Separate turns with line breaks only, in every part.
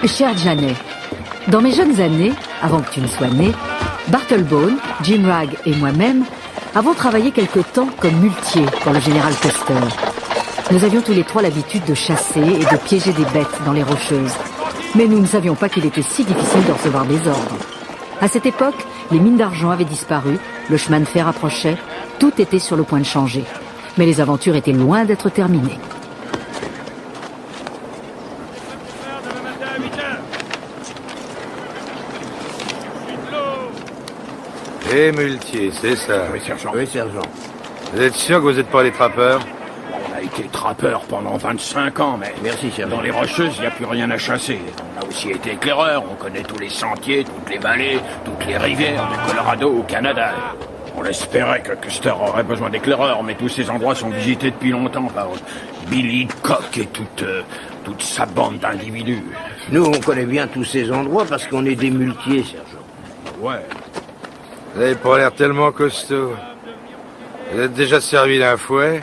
Cher Janet, dans mes jeunes années, avant que tu ne sois né, Bartlebone, Jim Ragg et moi-même avons travaillé quelque temps comme muletiers pour le général Custer. Nous avions tous les trois l'habitude de chasser et de piéger des bêtes dans les Rocheuses. Mais nous ne savions pas qu'il était si difficile de recevoir des ordres. À cette époque, les mines d'argent avaient disparu, le chemin de fer approchait, tout était sur le point de changer. Mais les aventures étaient loin d'être terminées.
Et muletier, c'est ça.
Oui, sergent. Oui, sergent.
Vous êtes sûr que vous n'êtes pas les trappeurs?
On a été trappeurs pendant 25 ans, mais... Merci, sergent. Dans les Rocheuses, il n'y a plus rien à chasser. On a aussi été éclaireurs, on connaît tous les sentiers, toutes les vallées, toutes les rivières, du Colorado au Canada. On espérait que Custer aurait besoin d'éclaireurs, mais tous ces endroits sont visités depuis longtemps par Billy Cock et toute sa bande d'individus.
Nous, on connaît bien tous ces endroits parce qu'on est des muletiers, sergent.
Ouais.
Vous n'avez pas l'air tellement costaud. Vous êtes déjà servi d'un fouet?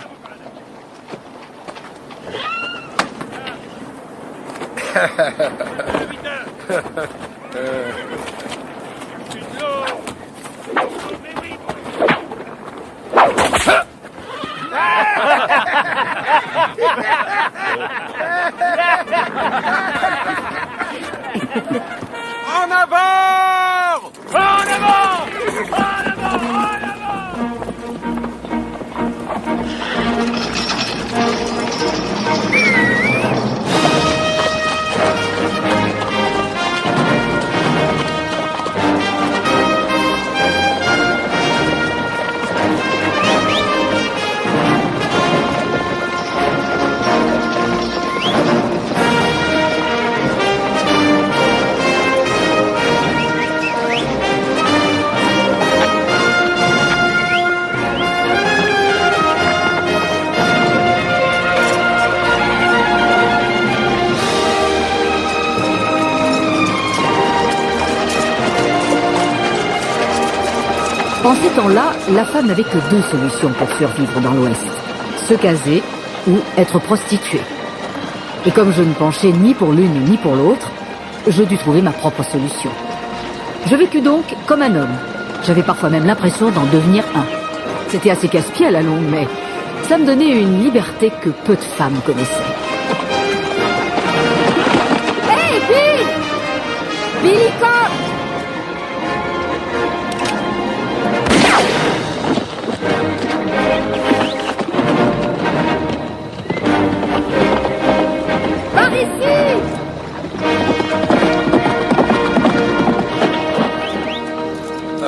En avant! En avant!
En ces temps-là, la femme n'avait que deux solutions pour survivre dans l'Ouest. Se caser ou être prostituée. Et comme je ne penchais ni pour l'une ni pour l'autre, je dus trouver ma propre solution. Je vécus donc comme un homme. J'avais parfois même l'impression d'en devenir un. C'était assez casse-pied à la longue, mais ça me donnait une liberté que peu de femmes connaissaient. Hey, Bill! Billy Cock!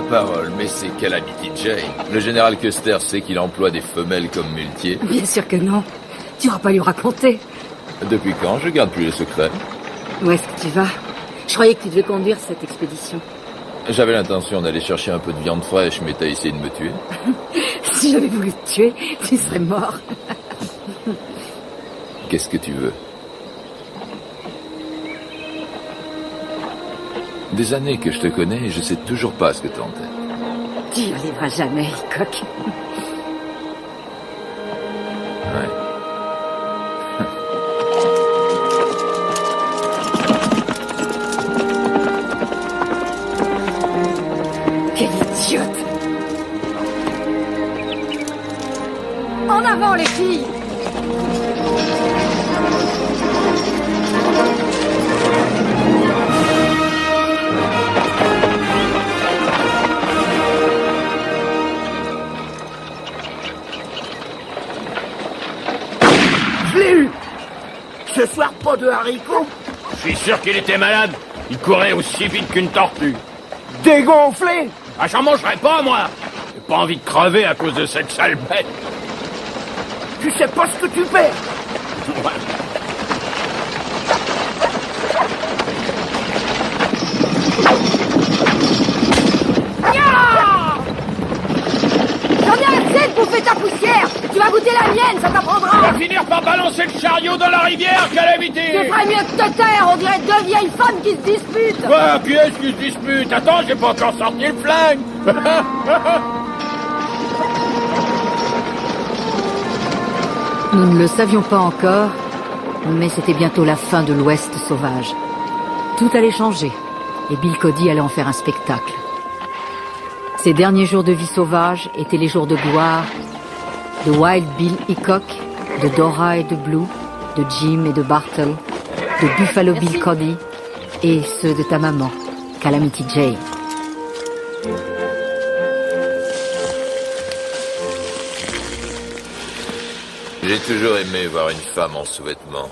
Parole, mais c'est Calamity Jane. Le général Custer sait qu'il emploie des femelles comme muletiers.
Bien sûr que non. Tu vas pas lui raconter.
Depuis quand je garde plus les secrets?
Où est-ce que tu vas? Je croyais que tu devais conduire cette expédition.
J'avais l'intention d'aller chercher un peu de viande fraîche, mais t'as essayé de me tuer.
Si j'avais voulu te tuer, tu serais mort.
Qu'est-ce que tu veux? Des années que je te connais et je sais toujours pas ce que t'as en tête.
Tu n'y arriveras jamais, Hickok.
Ouais.
Quelle idiote! En avant, les filles!
Ce soir, pas de haricots.
Je suis sûr qu'il était malade. Il courait aussi vite qu'une tortue.
Dégonflé.
Ah, j'en mangerai pas, moi. J'ai pas envie de crever à cause de cette sale bête.
Tu sais pas ce que tu perds.
J'en ai assez de bouffer ta poussière! Tu vas goûter la mienne, ça
On
t'apprendra!
va finir par balancer le chariot dans la rivière, Calamity!
Tu ferais mieux de te taire, on dirait deux vieilles femmes qui se disputent!
Quoi? Qui est-ce qui se dispute? Attends, j'ai pas encore sorti le flingue!
Nous ne le savions pas encore, mais c'était bientôt la fin de l'Ouest sauvage. Tout allait changer, et Bill Cody allait en faire un spectacle. Ses derniers jours de vie sauvage étaient les jours de gloire de Wild Bill Hickok, de Dora et de Blue, de Jim et de Bartle, de Buffalo Bill Cody, et ceux de ta maman, Calamity Jane.
J'ai toujours aimé voir une femme en sous-vêtements.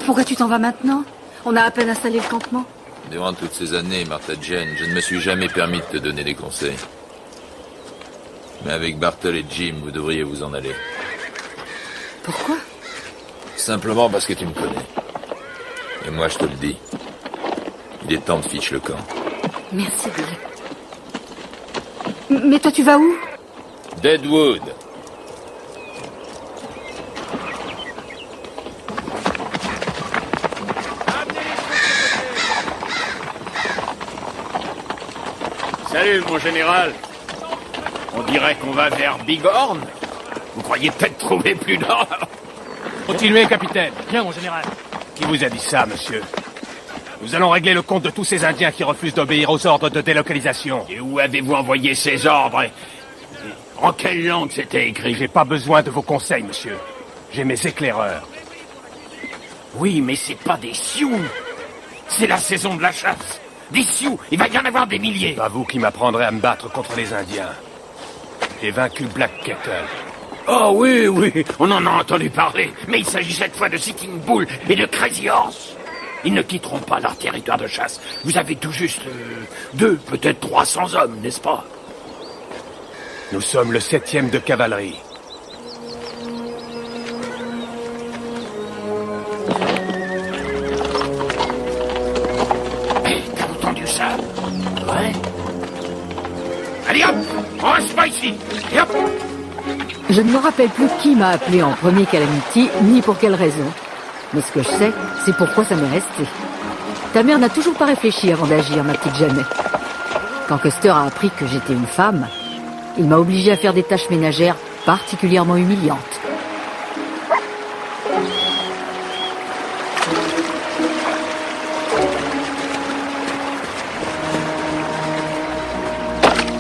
Pourquoi tu t'en vas maintenant? On a à peine installé le campement.
Durant toutes ces années, Martha Jane, je ne me suis jamais permis de te donner des conseils. Mais avec Bartle et Jim, vous devriez vous en aller.
Pourquoi?
Simplement parce que tu me connais. Et moi, je te le dis. Il est temps de fiche le camp.
Merci, Bill. Mais toi, tu vas où?
Deadwood.
Salut, mon général. On dirait qu'on va vers Bighorn. Vous croyez peut-être trouver plus d'or?
Continuez, capitaine. Bien, mon général.
Qui vous a dit ça, monsieur? Nous allons régler le compte de tous ces Indiens qui refusent d'obéir aux ordres de délocalisation. Et où avez-vous envoyé ces ordres? En quelle langue c'était écrit? J'ai pas besoin de vos conseils, monsieur. J'ai mes éclaireurs. Oui, mais c'est pas des Sioux. C'est la saison de la chasse. Des Sioux, il va y en avoir des milliers. C'est pas vous qui m'apprendrez à me battre contre les Indiens. J'ai vaincu Black Kettle. Oh oui, oui, on en a entendu parler. Mais il s'agit cette fois de Sitting Bull et de Crazy Horse. Ils ne quitteront pas leur territoire de chasse. Vous avez tout juste 2, peut-être 300 hommes, n'est-ce pas? Nous sommes le 7e de cavalerie. Hé, t'as entendu ça? Ouais. Allez hop, on reste pas ici. Et hop.
Je ne me rappelle plus qui m'a appelé en premier Calamity, ni pour quelle raison. Mais ce que je sais, c'est pourquoi ça m'est resté. Ta mère n'a toujours pas réfléchi avant d'agir, ma petite Janet. Quand Custer a appris que j'étais une femme, il m'a obligée à faire des tâches ménagères particulièrement humiliantes.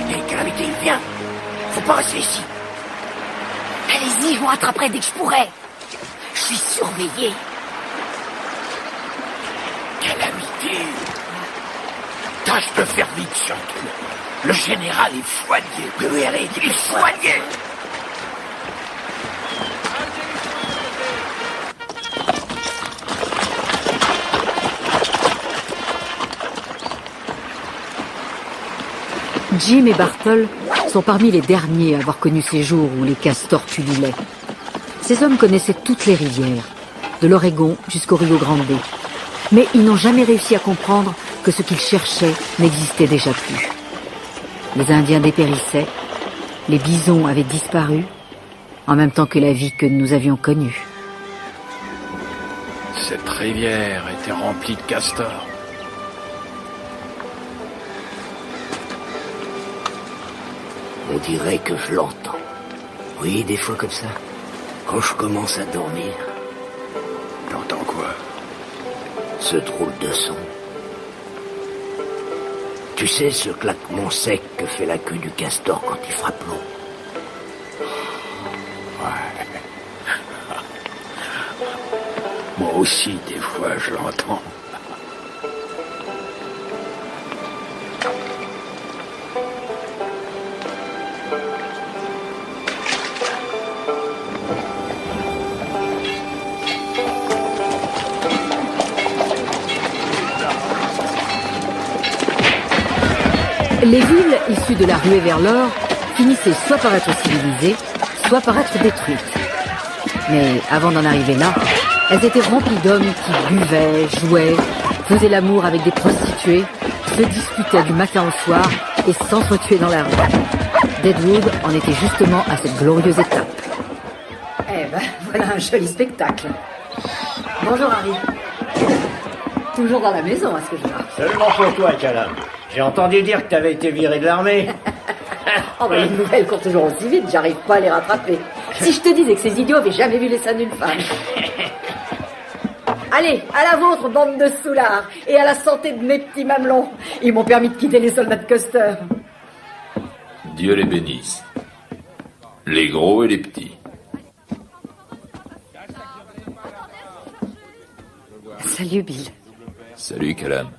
Hé, Calamity, viens. Faut pas rester ici.
Allez-y, je vous rattraperai dès que je pourrai. Je suis surveillé.
Calamity. Tâche de faire vite, surtout. Le général est foigné. Oui, allez, il est foigné.
Jim et Bartle sont parmi les derniers à avoir connu ces jours où les castors pullulaient. Ces hommes connaissaient toutes les rivières, de l'Oregon jusqu'au Rio Grande. Mais ils n'ont jamais réussi à comprendre que ce qu'ils cherchaient n'existait déjà plus. Les Indiens dépérissaient, les bisons avaient disparu, en même temps que la vie que nous avions connue.
Cette rivière était remplie de castors.
On dirait que je l'entends. Oui, des fois comme ça. Quand je commence à dormir.
T'entends quoi?
Ce drôle de son. Tu sais, ce claquement sec que fait la queue du castor quand il frappe l'eau.
Ouais. Moi aussi, des fois, je l'entends.
Les villes issues de la ruée vers l'or finissaient soit par être civilisées, soit par être détruites. Mais avant d'en arriver là, elles étaient remplies d'hommes qui buvaient, jouaient, faisaient l'amour avec des prostituées, se disputaient du matin au soir et s'entretuaient dans la rue. Deadwood en était justement à cette glorieuse étape. Eh ben, voilà un joli spectacle. Bonjour Harry. Toujours dans la maison, à ce que je vois.
Seulement pour toi, Calam. J'ai entendu dire que t'avais été viré de l'armée.
Oh ben les nouvelles courent toujours aussi vite, j'arrive pas à les rattraper. Si je te disais que ces idiots avaient jamais vu les seins d'une femme. Allez, à la vôtre, bande de soulards, et à la santé de mes petits mamelons. Ils m'ont permis de quitter les soldats de Custer.
Dieu les bénisse. Les gros et les petits.
Salut, Bill.
Salut, Calam.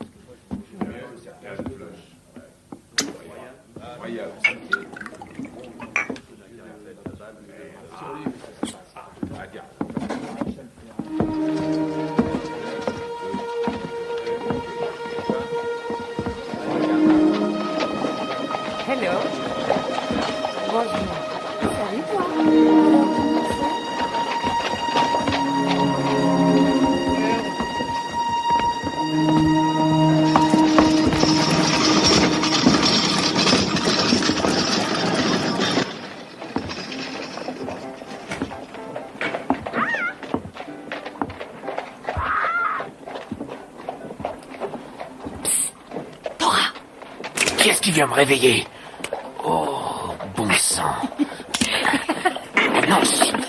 Hello. Bonjour. Salut, toi.
Qu'est-ce qui vient me réveiller? Oh, bon sang. Non,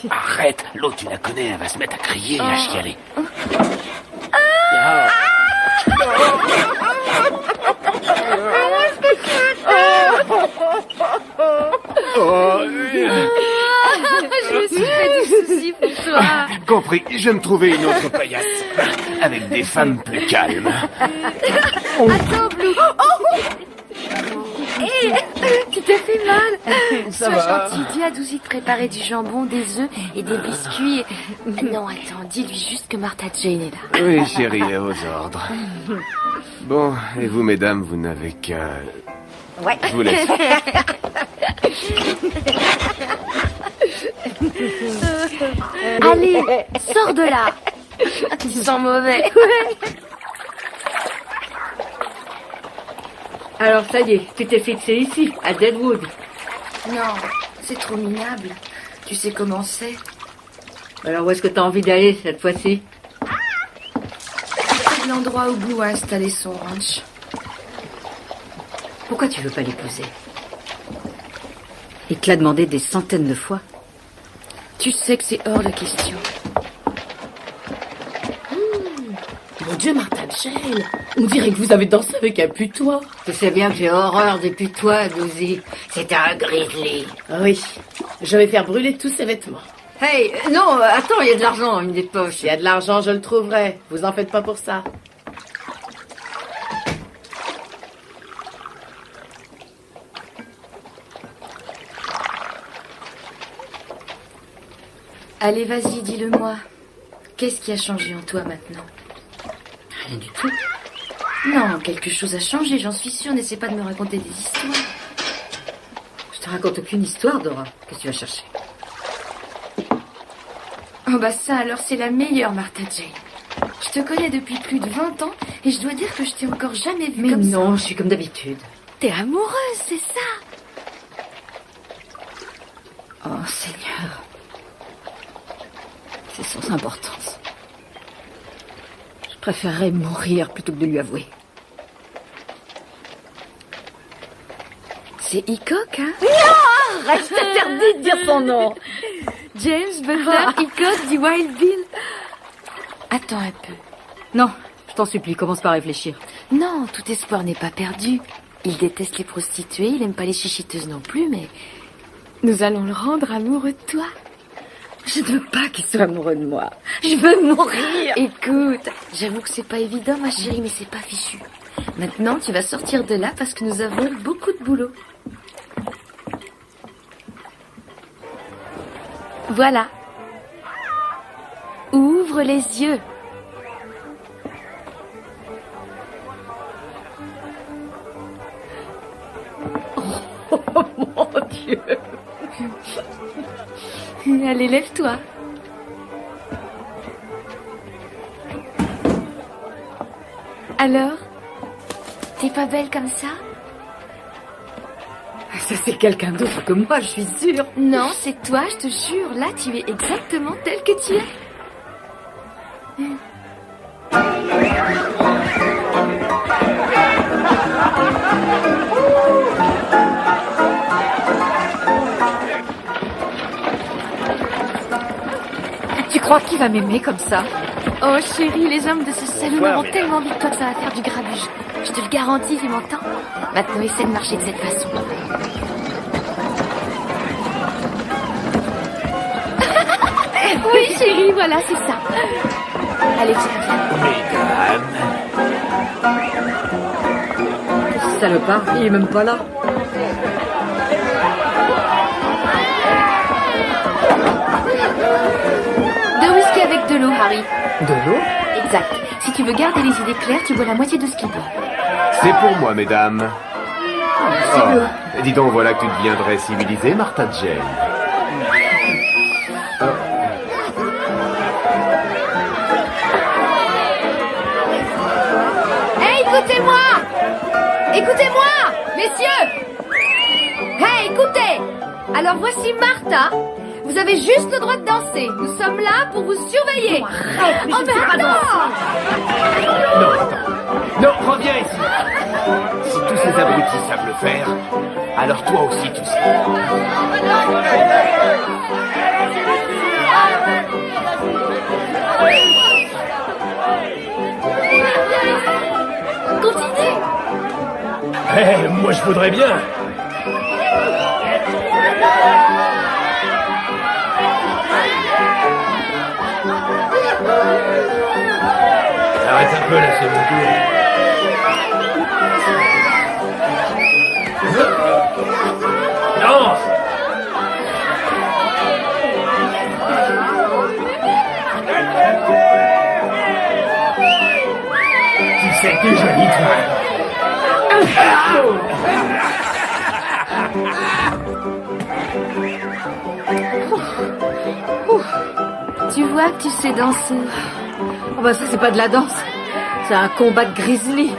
arrête. L'autre, tu la connais, elle va se mettre à crier et à chialer.
Je me suis fait des soucis pour toi.
Compris, je vais me trouver une autre paillasse. Avec des femmes plus calmes.
Attends, Blue. Hé, tu t'es fait mal. Sois gentil, dis à Douzy de préparer du jambon, des œufs et des biscuits. Non, attends, dis-lui juste que Martha Jane est là.
Oui, chérie, aux ordres. Bon, et vous, mesdames, vous n'avez qu'à...
Ouais.
Je vous laisse.
Allez, sors de là. Tu sens mauvais.
Alors, ça y est, tu t'es fixé ici, à Deadwood.
Non, c'est trop minable. Tu sais comment c'est.
Alors, où est-ce que t'as envie d'aller, cette fois-ci?
C'est l'endroit où Blue a installé son ranch.
Pourquoi tu veux pas l'épouser? Il te l'a demandé des centaines de fois.
Tu sais que c'est hors de question.
Mon Dieu, Martha Jane, on dirait que vous avez dansé avec un putois.
Tu sais bien que j'ai horreur des putois, Douzy. C'est un grizzly.
Oui, je vais faire brûler tous ces vêtements.
Hey, non, attends, il y a de l'argent dans une des poches.
S'il y a de l'argent, je le trouverai. Vous en faites pas pour ça.
Allez, vas-y, dis-le-moi. Qu'est-ce qui a changé en toi maintenant?
Rien du tout.
Non, quelque chose a changé, j'en suis sûre. N'essaie pas de me raconter des histoires.
Je te raconte aucune histoire, Dora. Qu'est-ce que tu vas chercher?
Oh bah ça, alors c'est la meilleure, Martha Jane. Je te connais depuis plus de 20 ans et je dois dire que je t'ai encore jamais vue
Mais
comme ça.
non, je suis comme d'habitude.
T'es amoureuse, c'est ça?
Oh, Seigneur. C'est sans importance. Je préférerais mourir plutôt que de lui avouer.
C'est Hickok, hein?
Non, reste interdit de dire son nom.
James Butler Hickok du Wild Bill. Attends un peu.
Non, je t'en supplie, commence par réfléchir.
Non, tout espoir n'est pas perdu. Il déteste les prostituées, il aime pas les chichiteuses non plus, mais nous allons le rendre amoureux de toi.
Je ne veux pas qu'il soit amoureux de moi. Je veux mourir.
Écoute, j'avoue que c'est pas évident, ma chérie, mais c'est pas fichu. Maintenant, tu vas sortir de là parce que nous avons beaucoup de boulot. Voilà. Ouvre les yeux.
Oh mon Dieu.
Allez, lève-toi. Alors, t'es pas belle comme ça?
Ça, c'est quelqu'un d'autre que moi, je suis sûre.
Non, c'est toi, je te jure. Là, tu es exactement telle que tu es.
Tu crois qu'il va m'aimer comme ça?
Oh chérie, les hommes de ce salon auront tellement vite toi que ça va faire du grabuge. Je te le garantis, tu m'entends? Maintenant, essaie de marcher de cette façon. Oui, chérie, voilà, c'est ça. Allez, tiens, viens.
Ce salopard, il est même pas là.
Deux whisky avec de l'eau, Harry.
De l'eau?
Exact. Si tu veux garder les idées claires, tu bois la moitié de ce qu'il boit.
C'est pour moi, mesdames. Oh, dis donc, voilà que tu deviendrais civilisée, Martha Jane.
Hey, écoutez-moi! Écoutez-moi, messieurs! Hey, écoutez! Alors voici Martha. Vous avez juste le droit de danser. Nous sommes là pour vous surveiller. Oh, mais attends!
Non, reviens ici. Si tous ces abrutis savent le faire, alors toi aussi tu sais.
Continuez!
Eh, moi je voudrais bien.
Arrête un peu là, c'est mon tour.
Non. Tu sais que t'es jolie, toi.
Tu vois que tu sais danser.
Oh bah ça c'est pas de la danse. C'est un combat de grizzly.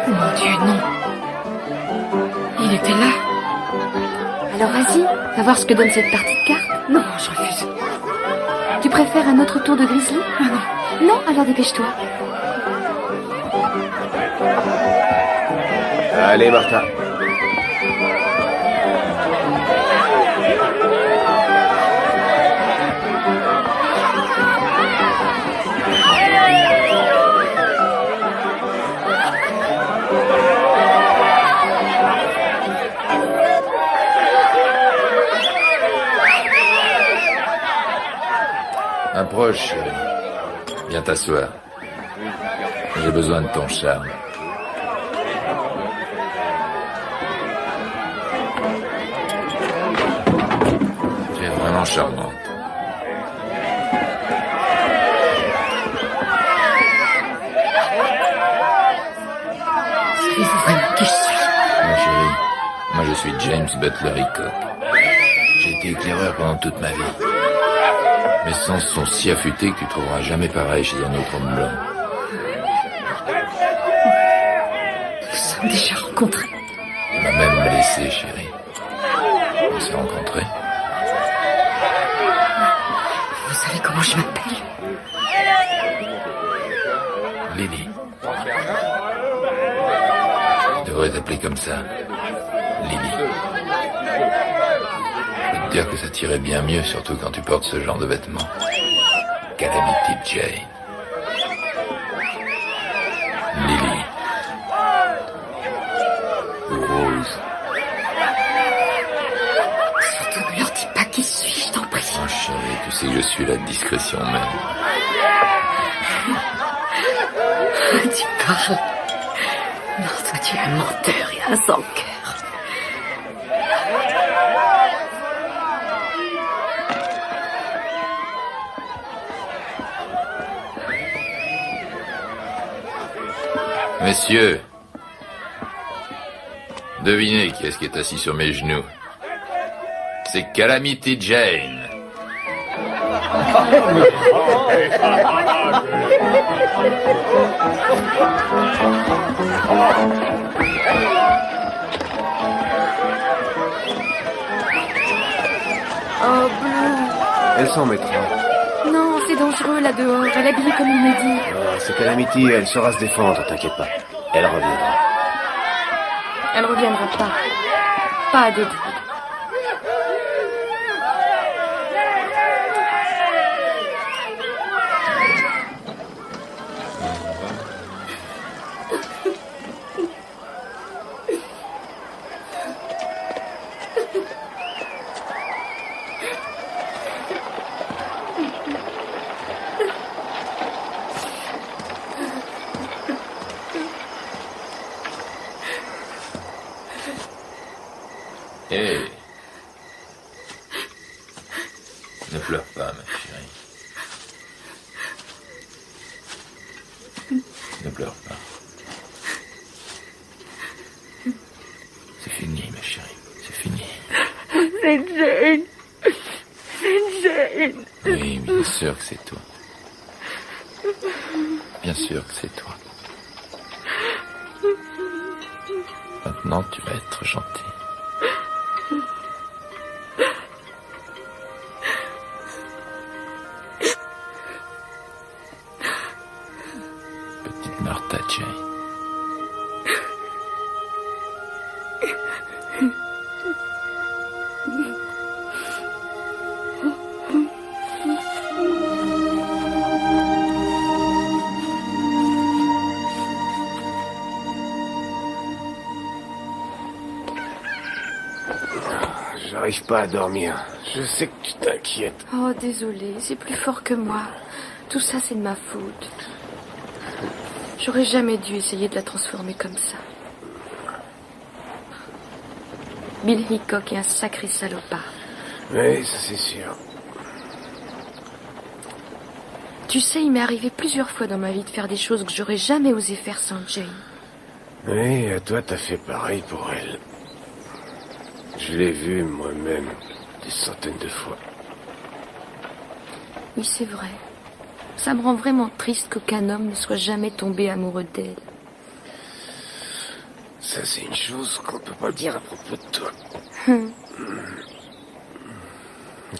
Mon Dieu, non. Il était là.
Alors vas-y, va voir ce que donne cette partie de cartes.
Non, je refuse.
Tu préfères un autre tour de grizzly?
Ah non.
Non, alors dépêche-toi.
Allez, Martha.
Approche, chérie. Viens t'asseoir. J'ai besoin de ton charme. Tu es vraiment charmante.
Savez-vous vraiment qui je suis?
Ma chérie, moi je suis James Butler Hickok. J'ai été éclaireur pendant toute ma vie. Mes sens sont si affûtés que tu trouveras jamais pareil chez un autre homme blanc.
Nous sommes déjà rencontrés.
Tu m'as même blessé, chérie. On s'est rencontrés.
Vous savez comment je m'appelle?
Lily. Tu devrais t'appeler comme ça. Lily. Je peux te dire que ça t'irait bien mieux, surtout quand tu portes ce genre de vêtements. Calamity Jane. Lily. Rose.
Surtout ne leur dis pas qui je suis, je t'en prie.
Oh chérie, tu sais que je suis la discrétion même.
Tu parles. Non, toi tu es un menteur et un sans cœur.
Messieurs, devinez qui est-ce qui est assis sur mes genoux. C'est Calamity Jane.
Oh, Blue.
Elle s'en mettra.
Non, c'est dangereux là dehors. Elle est habillée comme il me dit.
C'est Calamity, elle saura se défendre, t'inquiète pas. Elle reviendra.
Elle reviendra pas. pas à Deadwood.
Hé. Ne pleure pas, ma chérie. Ne pleure pas. C'est fini, ma chérie. C'est fini.
C'est Jane. C'est Jane.
Oui, bien sûr que c'est toi. Bien sûr que c'est toi. Maintenant, tu vas être gentil. Petite Martha Jane.
J'arrive pas à dormir. Je sais que tu t'inquiètes.
Oh, désolé, c'est plus fort que moi. Tout ça, c'est de ma faute. J'aurais jamais dû essayer de la transformer comme ça. Bill Hickok est un sacré salopard.
Oui, ça c'est sûr.
Tu sais, il m'est arrivé plusieurs fois dans ma vie de faire des choses que j'aurais jamais osé faire sans Jane.
Oui, toi t'as fait pareil pour elle. Je l'ai vu moi-même des centaines de fois.
Oui, c'est vrai. Ça me rend vraiment triste qu'aucun homme ne soit jamais tombé amoureux d'elle.
Ça c'est une chose qu'on peut pas dire à propos de toi.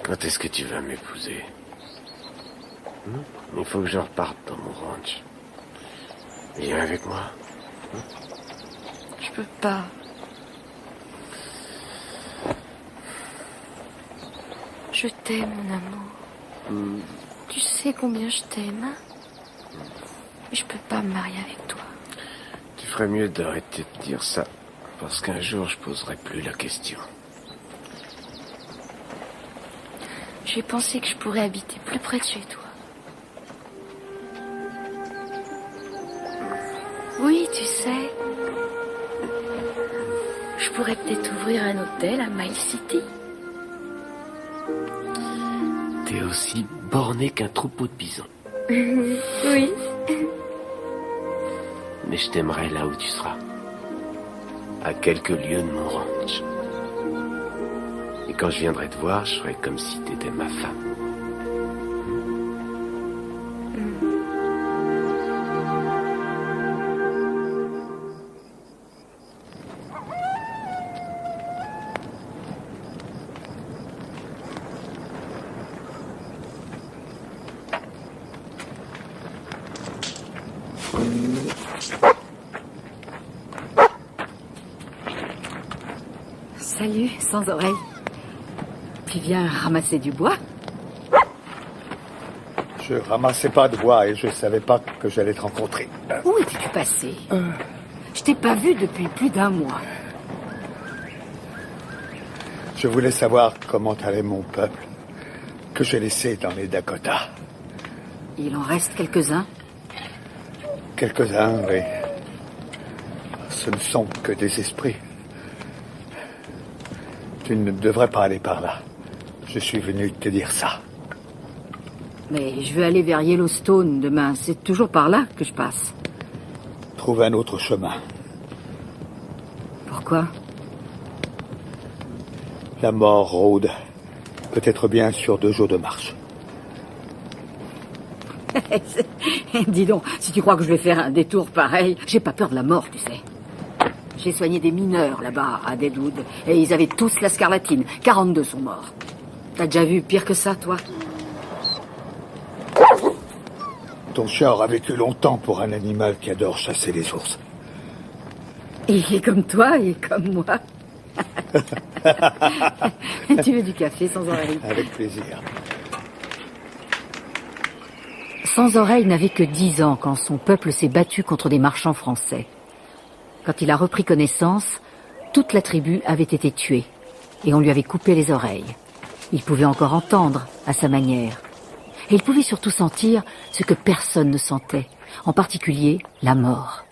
Quand est-ce que tu vas m'épouser? Il faut que je reparte dans mon ranch. Viens avec moi.
Je peux pas. Je t'aime, mon amour. Tu sais combien je t'aime, hein? Mais je peux pas me marier avec toi.
Tu ferais mieux d'arrêter de dire ça, parce qu'un jour je poserai plus la question.
J'ai pensé que je pourrais habiter plus près de chez toi. Oui, tu sais. Je pourrais peut-être ouvrir un hôtel à Mile City.
T'es aussi borné qu'un troupeau de bisons.
Oui.
Mais je t'aimerai là où tu seras. À quelques lieues de mon ranch. Et quand je viendrai te voir, je ferai comme si t'étais ma femme.
Salut, sans oreille. Tu viens ramasser du bois?
Je ramassais pas de bois et je savais pas que j'allais te rencontrer.
Où étais-tu passé? Je t'ai pas vu depuis plus d'un mois.
Je voulais savoir comment allait mon peuple, que j'ai laissé dans les Dakota.
Il en reste quelques-uns?
Quelques-uns, oui. Ce ne sont que des esprits. Tu ne devrais pas aller par là. Je suis venu te dire ça.
Mais je veux aller vers Yellowstone demain. C'est toujours par là que je passe.
Trouve un autre chemin.
Pourquoi?
La mort rôde. Peut-être bien sur 2 jours de marche.
Dis donc, si tu crois que je vais faire un détour pareil, j'ai pas peur de la mort, tu sais. J'ai soigné des mineurs là-bas, à Deadwood, et ils avaient tous la scarlatine. 42 sont morts. T'as déjà vu pire que ça, toi?
Ton chien aura vécu longtemps pour un animal qui adore chasser les ours.
Il est comme toi et comme moi. Tu veux du café sans oreille?
Avec plaisir.
Sans oreille n'avait que 10 ans quand son peuple s'est battu contre des marchands français. Quand il a repris connaissance, toute la tribu avait été tuée et on lui avait coupé les oreilles. Il pouvait encore entendre à sa manière. Et il pouvait surtout sentir ce que personne ne sentait, en particulier la mort.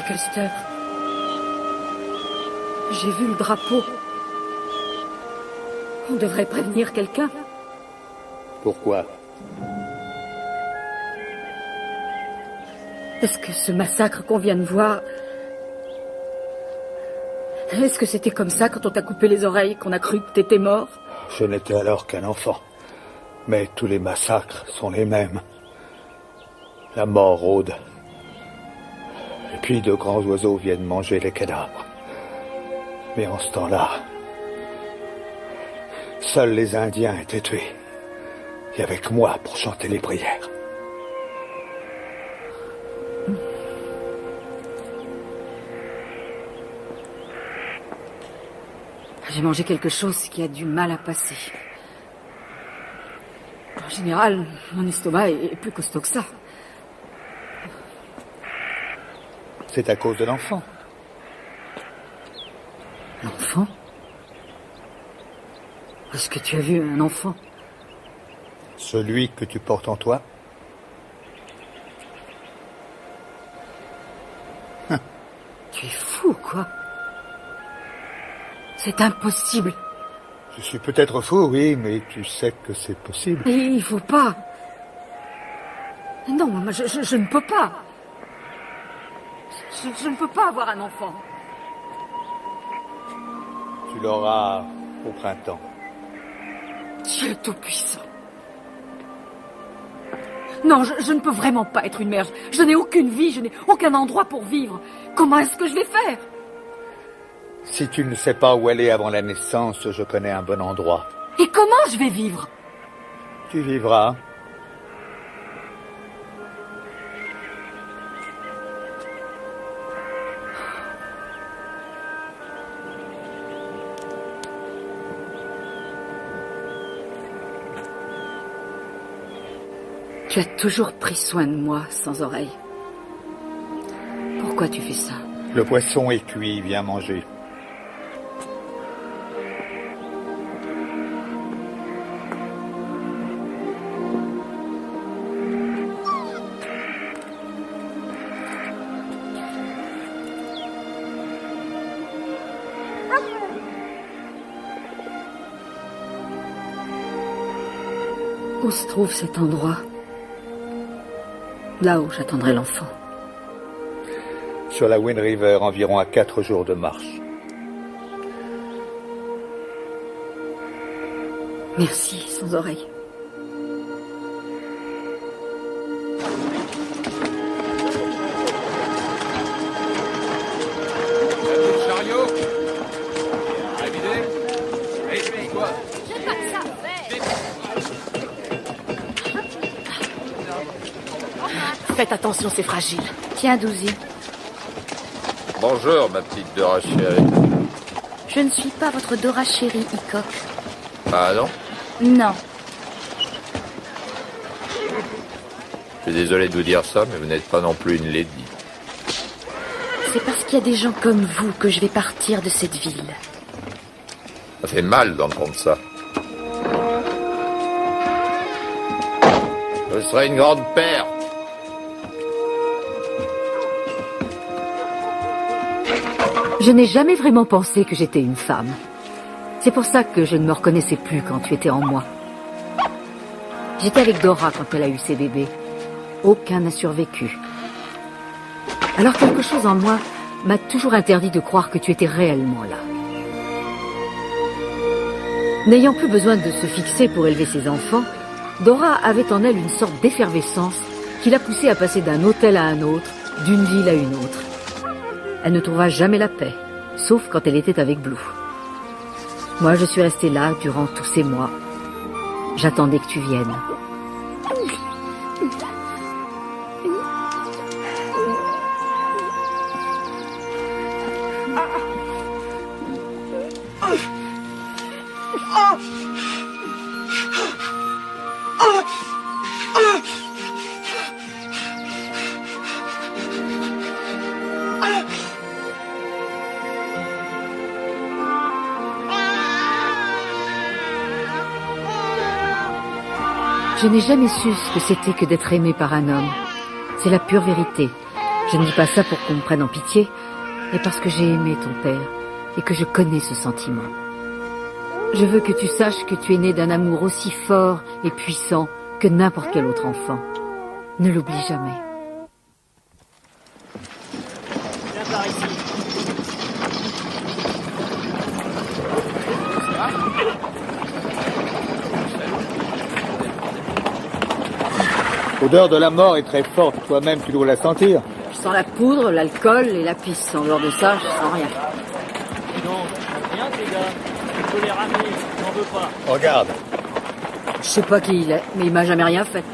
Custer. J'ai vu le drapeau. On devrait prévenir quelqu'un.
Pourquoi?
Est-ce que ce massacre qu'on vient de voir... Est-ce que c'était comme ça quand on t'a coupé les oreilles, qu'on a cru que t'étais mort?
Je n'étais alors qu'un enfant. Mais tous les massacres sont les mêmes. La mort rôde. Et puis de grands oiseaux viennent manger les cadavres. Mais en ce temps-là, seuls les Indiens étaient tués. Et avec moi pour chanter les prières.
J'ai mangé quelque chose qui a du mal à passer. En général, mon estomac est plus costaud que ça.
C'est à cause de l'enfant.
L'enfant? Est-ce que tu as vu un enfant?
Celui que tu portes en toi?
Tu es fou, quoi. C'est impossible.
Je suis peut-être fou, oui, mais tu sais que c'est possible.
Et il faut pas. Non, moi, je ne peux pas. Je ne peux pas avoir un enfant.
Tu l'auras au printemps.
Dieu Tout-Puissant. Non, je ne peux vraiment pas être une mère. Je n'ai aucune vie, je n'ai aucun endroit pour vivre. Comment est-ce que je vais faire?
Si tu ne sais pas où aller avant la naissance, je connais un bon endroit.
Et comment je vais vivre?
Tu vivras.
Tu as toujours pris soin de moi, sans oreille. Pourquoi tu fais ça?
Le poisson est cuit, viens manger.
Où se trouve cet endroit? Là où j'attendrai l'enfant.
Sur la Wind River, environ à 4 jours de marche.
Merci, sans oreille.
Chariot. Révidé. Et toi.
J'ai pas que ça à faire.
Faites attention, c'est fragile.
Tiens, Douzy.
Bonjour, ma petite Dora chérie.
Je ne suis pas votre Dora chérie, Hickok.
Ah non?
Non.
Je suis désolé de vous dire ça, mais vous n'êtes pas non plus une lady.
C'est parce qu'il y a des gens comme vous que je vais partir de cette ville.
Ça fait mal d'entendre ça. Ce serait une grande perte.
Je n'ai jamais vraiment pensé que j'étais une femme. C'est pour ça que je ne me reconnaissais plus quand tu étais en moi. J'étais avec Dora quand elle a eu ses bébés. Aucun n'a survécu. Alors quelque chose en moi m'a toujours interdit de croire que tu étais réellement là. N'ayant plus besoin de se fixer pour élever ses enfants, Dora avait en elle une sorte d'effervescence qui l'a poussée à passer d'un hôtel à un autre, d'une ville à une autre. Elle ne trouva jamais la paix, sauf quand elle était avec Blue. Moi, je suis restée là durant tous ces mois. J'attendais que tu viennes. Je n'ai jamais su ce que c'était que d'être aimé par un homme. C'est la pure vérité. Je ne dis pas ça pour qu'on me prenne en pitié, mais parce que j'ai aimé ton père et que je connais ce sentiment. Je veux que tu saches que tu es né d'un amour aussi fort et puissant que n'importe quel autre enfant. Ne l'oublie jamais.
Viens par ici.
L'odeur de la mort est très forte. Toi-même, tu dois la sentir.
Je sens la poudre, l'alcool et la pisse. En dehors de ça, je sens rien.
Non, rien ces gars. Il faut les ramener, j'en veux pas.
Regarde.
Je sais pas qui il est, mais il m'a jamais rien fait.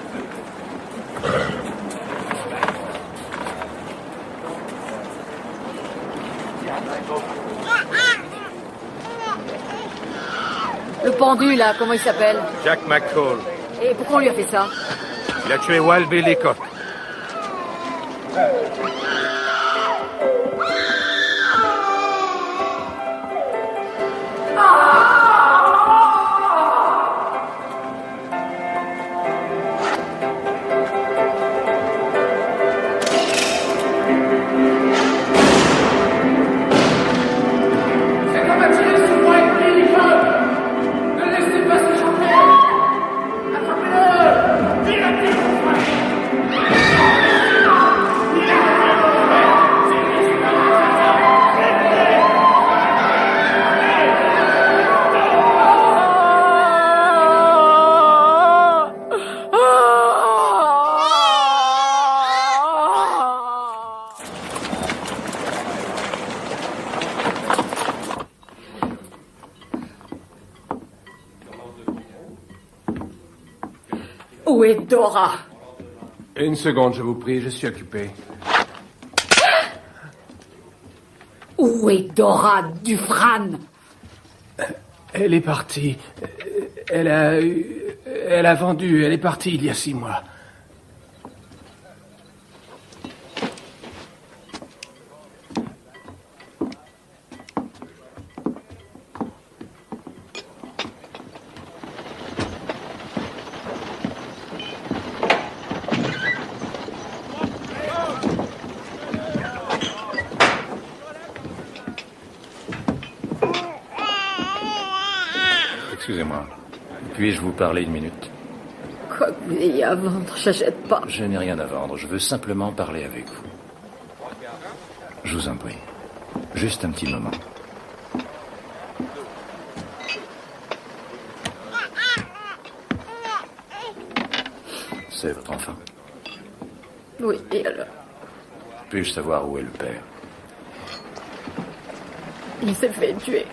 Le pendu, là, comment il s'appelle?
Jack McCall.
Et pourquoi on lui a fait ça?
Il a tué Wild Bill Hickok.
Où est Dora?
Une seconde, je vous prie, je suis occupé.
Où est Dora Dufran?
Elle est partie. Elle a vendu. Elle est partie il y a 6 mois.
Excusez-moi. Puis-je vous parler 1 minute?
Quoi que vous ayez à vendre, j'achète pas.
Je n'ai rien à vendre. Je veux simplement parler avec vous. Je vous en prie. Juste un petit moment. C'est votre enfant.
Oui, et alors?
Puis-je savoir où est le père?
Il s'est fait tuer.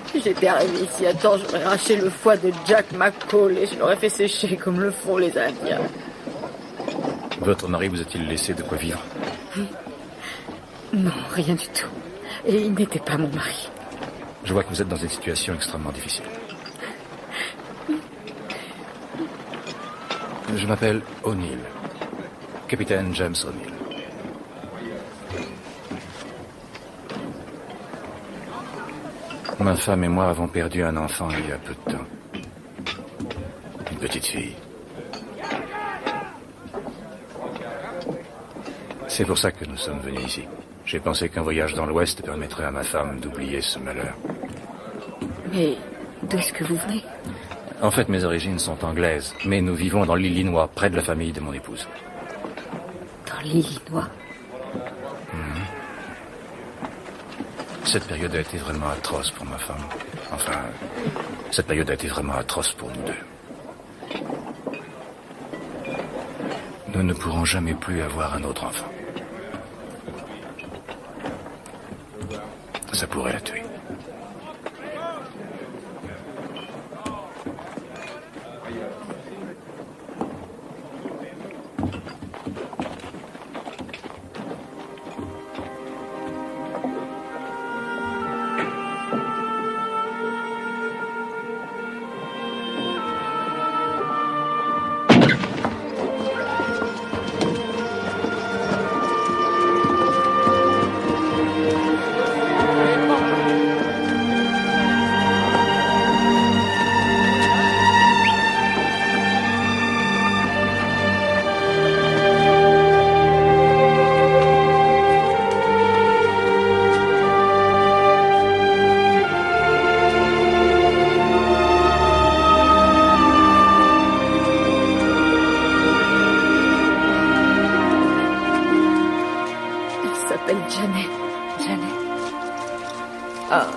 Si j'étais arrivé ici à temps, j'aurais arraché le foie de Jack McCall et je l'aurais fait sécher comme le font les Indiens.
Votre mari vous a-t-il laissé de quoi vivre?
Non, rien du tout. Et il n'était pas mon mari.
Je vois que vous êtes dans une situation extrêmement difficile. Je m'appelle O'Neill. Capitaine James O'Neill. Ma femme et moi avons perdu un enfant il y a peu de temps. Une petite fille. C'est pour ça que nous sommes venus ici. J'ai pensé qu'un voyage dans l'Ouest permettrait à ma femme d'oublier ce malheur.
Mais d'où est-ce que vous venez?
En fait, mes origines sont anglaises, mais nous vivons dans l'Illinois, près de la famille de mon épouse.
Dans l'Illinois?
Cette période a été vraiment atroce pour ma femme. Enfin, cette période a été vraiment atroce pour nous deux. Nous ne pourrons jamais plus avoir un autre enfant. Ça pourrait la tuer.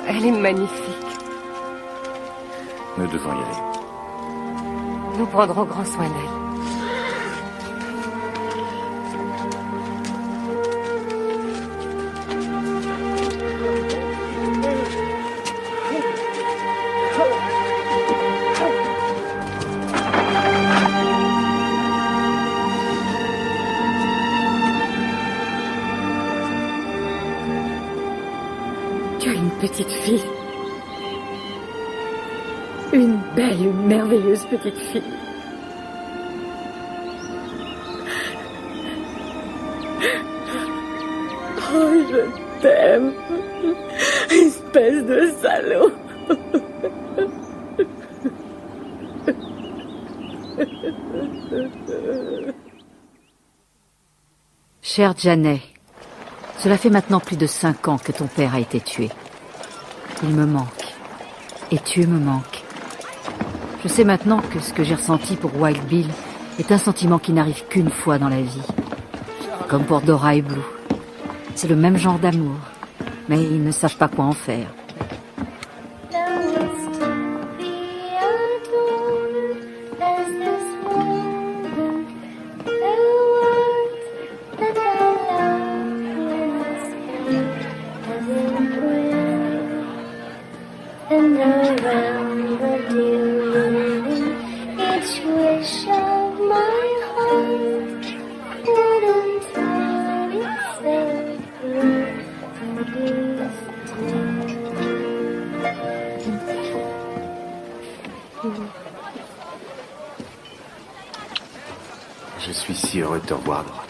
Elle est magnifique.
Nous devons y aller.
Nous prendrons grand soin d'elle.
Tu as une petite fille. Une belle, une merveilleuse petite fille. Oh, je t'aime. Espèce de salaud.
Cher Janet, cela fait maintenant plus de 5 ans que ton père a été tué. Il me manque. Et tu me manques. Je sais maintenant que ce que j'ai ressenti pour Wild Bill est un sentiment qui n'arrive qu'une fois dans la vie. Comme pour Dora et Blue. C'est le même genre d'amour, mais ils ne savent pas quoi en faire.
Je suis si heureux de te revoir, Dora.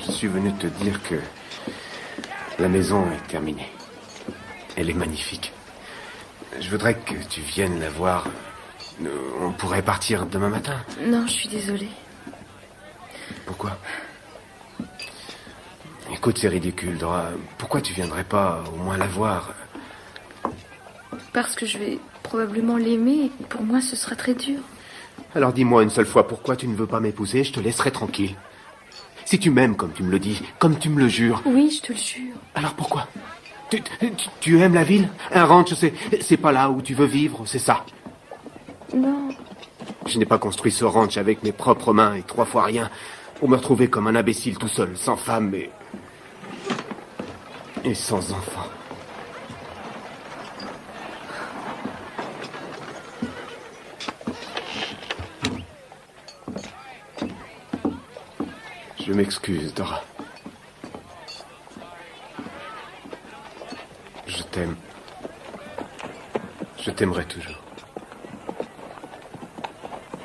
Je suis venu te dire que la maison est terminée. Elle est magnifique. Je voudrais que tu viennes la voir. On pourrait partir demain matin.
Non, je suis désolée.
Pourquoi? Écoute, c'est ridicule, Dora. Pourquoi tu viendrais pas au moins la voir?
Parce que je vais probablement l'aimer. Pour moi, ce sera très dur.
Alors dis-moi une seule fois pourquoi tu ne veux pas m'épouser, je te laisserai tranquille. Si tu m'aimes comme tu me le dis, comme tu me le jures...
Oui, je te le jure.
Alors pourquoi? Tu aimes la ville? Un ranch, c'est pas là où tu veux vivre, c'est ça?
Non.
Je n'ai pas construit ce ranch avec mes propres mains et 3 fois rien pour me retrouver comme un imbécile tout seul, sans femme et sans enfant. Je m'excuse, Dora. Je t'aime. Je t'aimerai toujours.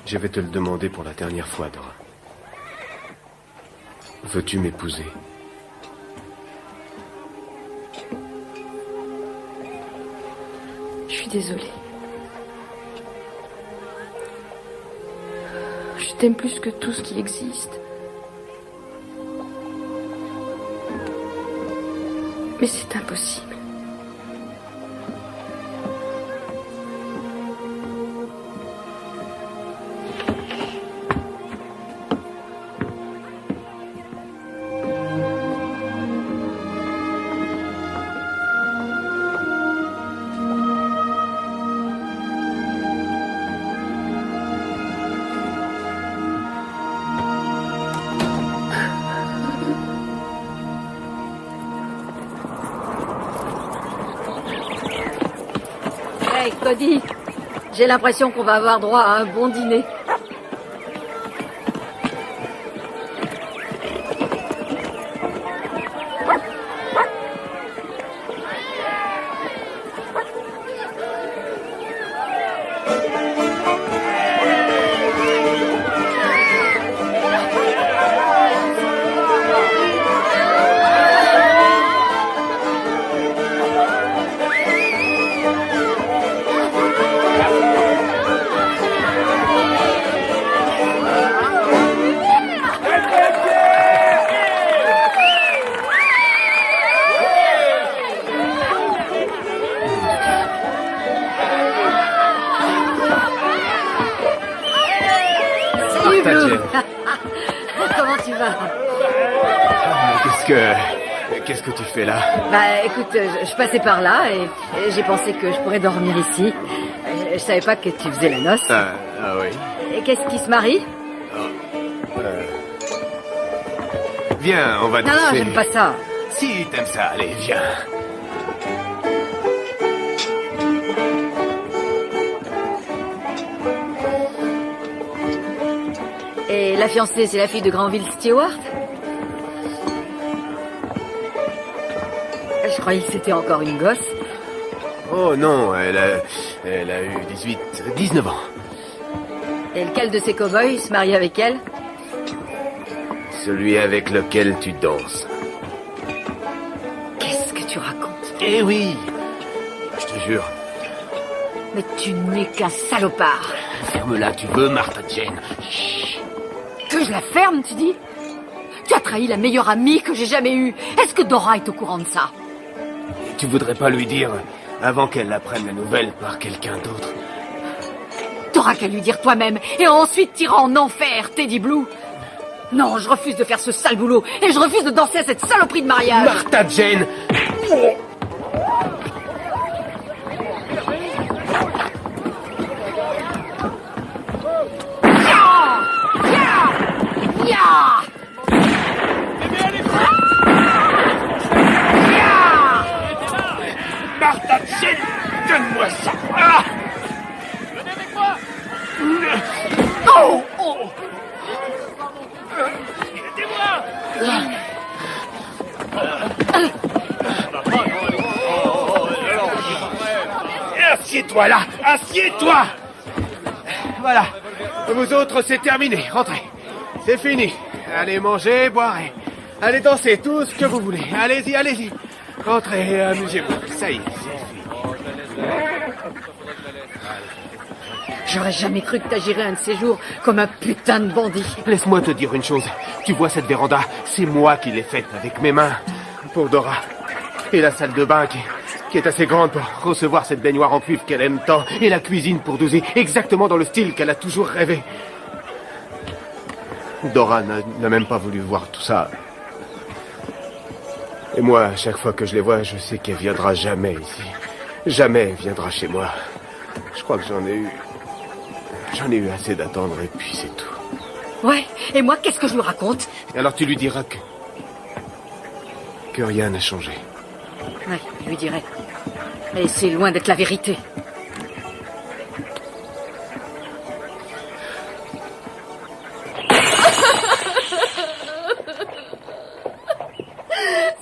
Je vais te le demander pour la dernière fois, Dora. Veux-tu m'épouser?
Je suis désolée. Je t'aime plus que tout ce qui existe. Mais c'est impossible.
Hey, Cody, j'ai l'impression qu'on va avoir droit à un bon dîner. Salut, Blue. Comment tu vas?
Qu'est-ce que tu fais là?
Bah écoute, je passais par là et j'ai pensé que je pourrais dormir ici. Je savais pas que tu faisais la noce.
Ah oui.
Et qu'est-ce qui se marie?
Viens, on va
Non,
danser.
non, j'aime pas ça.
Si, t'aimes ça, allez, viens.
Et la fiancée, c'est la fille de Granville Stewart? Je croyais que c'était encore une gosse.
Oh non, elle a eu 19 ans.
Et lequel de ces cow-boys se marie avec elle?
Celui avec lequel tu danses.
Qu'est-ce que tu racontes?
Eh oui, je te jure.
Mais tu n'es qu'un salopard.
Ferme-la, tu veux, Martha Jane. Chut.
Que je la ferme, tu dis? Tu as trahi la meilleure amie que j'ai jamais eue. Est-ce que Dora est au courant de ça?
Tu voudrais pas lui dire avant qu'elle apprenne la nouvelle par quelqu'un d'autre?
T'auras qu'à lui dire toi-même et ensuite t'iras en enfer, Teddy Blue. Non, je refuse de faire ce sale boulot et je refuse de danser à cette saloperie de mariage.
Martha Jane! Martha Jane, donne-moi ça! Ah!
Venez avec moi.
Oh! Oh!
Aidez-moi.
Assieds-toi là! Assieds-toi! Voilà. Vous autres, c'est terminé. Rentrez. C'est fini. Allez manger, boire. Allez danser tout ce que vous voulez. Allez-y, allez-y. Rentrez et amusez-vous. Ça y est, c'est fini.
J'aurais jamais cru que t'agirais un de ces jours comme un putain de bandit.
Laisse-moi te dire une chose. Tu vois cette véranda? C'est moi qui l'ai faite avec mes mains. Pour Dora. Et la salle de bain qui est assez grande pour recevoir cette baignoire en cuivre qu'elle aime tant. Et la cuisine pour doser exactement dans le style qu'elle a toujours rêvé. Dora n'a même pas voulu voir tout ça. Et moi, à chaque fois que je les vois, je sais qu'elle viendra jamais ici. Jamais elle viendra chez moi. Je crois que j'en ai eu assez d'attendre et puis c'est tout.
Ouais, et moi, qu'est-ce que je lui raconte?
Et alors tu lui diras que rien n'a changé.
Ouais, je lui dirai. Et c'est loin d'être la vérité.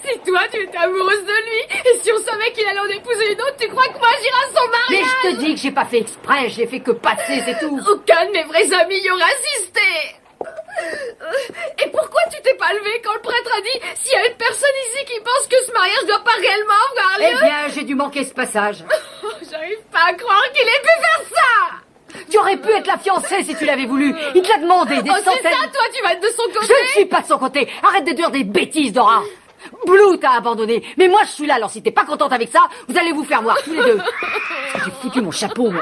Si toi, tu étais amoureuse de lui, et si on savait qu'il allait en épouser une autre, tu crois que moi j'irai à son
Mais
mariage?
je te dis que j'ai pas fait exprès, j'ai fait que passer, c'est tout.
Aucun de mes vrais amis y aura assisté. Et pourquoi tu t'es pas levé quand le prêtre a dit s'il y a une personne ici qui pense que ce mariage doit pas réellement avoir lieu?
Eh bien, j'ai dû manquer ce passage.
J'arrive pas à croire qu'il ait pu faire ça.
Tu aurais pu être la fiancée si tu l'avais voulu. Il te l'a demandé, des
Oh, c'est
centaines...
ça, toi, tu vas être de son côté?
Je ne suis pas de son côté. Arrête de dire des bêtises, Dora. Blue t'a abandonné. Mais moi, je suis là. Alors, si t'es pas contente avec ça, vous allez vous faire voir, tous les deux. J'ai foutu mon chapeau, moi.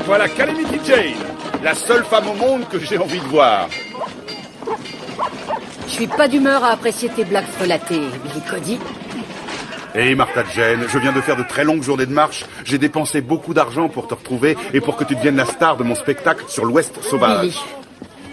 Voilà Calamity Jane, la seule femme au monde que j'ai envie de voir.
Je suis pas d'humeur à apprécier tes blagues frelatées, Billy Cody.
Hey Martha Jane, je viens de faire de très longues journées de marche. J'ai dépensé beaucoup d'argent pour te retrouver et pour que tu deviennes la star de mon spectacle sur l'Ouest sauvage.
Billy,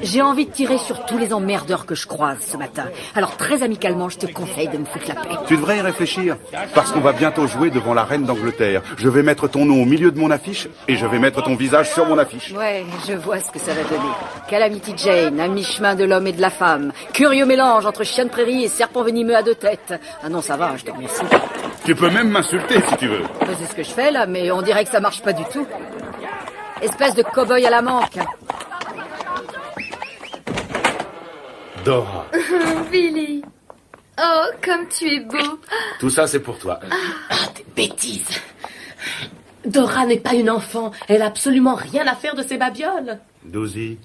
j'ai envie de tirer sur tous les emmerdeurs que je croise ce matin. Alors très amicalement, je te conseille de me foutre la paix.
Tu devrais y réfléchir, parce qu'on va bientôt jouer devant la reine d'Angleterre. Je vais mettre ton nom au milieu de mon affiche et je vais mettre ton visage sur mon affiche.
Ouais, je vois ce que ça va donner. Calamity Jane, à mi-chemin de l'homme et de la femme. Curieux mélange entre chien de prairie et serpent venimeux à deux têtes. Ah non, ça va, je te remercie.
Tu peux même m'insulter si tu veux.
C'est ce que je fais là, mais on dirait que ça marche pas du tout. Espèce de cow-boy à la manque.
Dora.
Billy. Oh, comme tu es beau.
Tout ça, c'est pour toi.
Ah, des bêtises. Dora n'est pas une enfant. Elle a absolument rien à faire de ces babioles.
Dozy,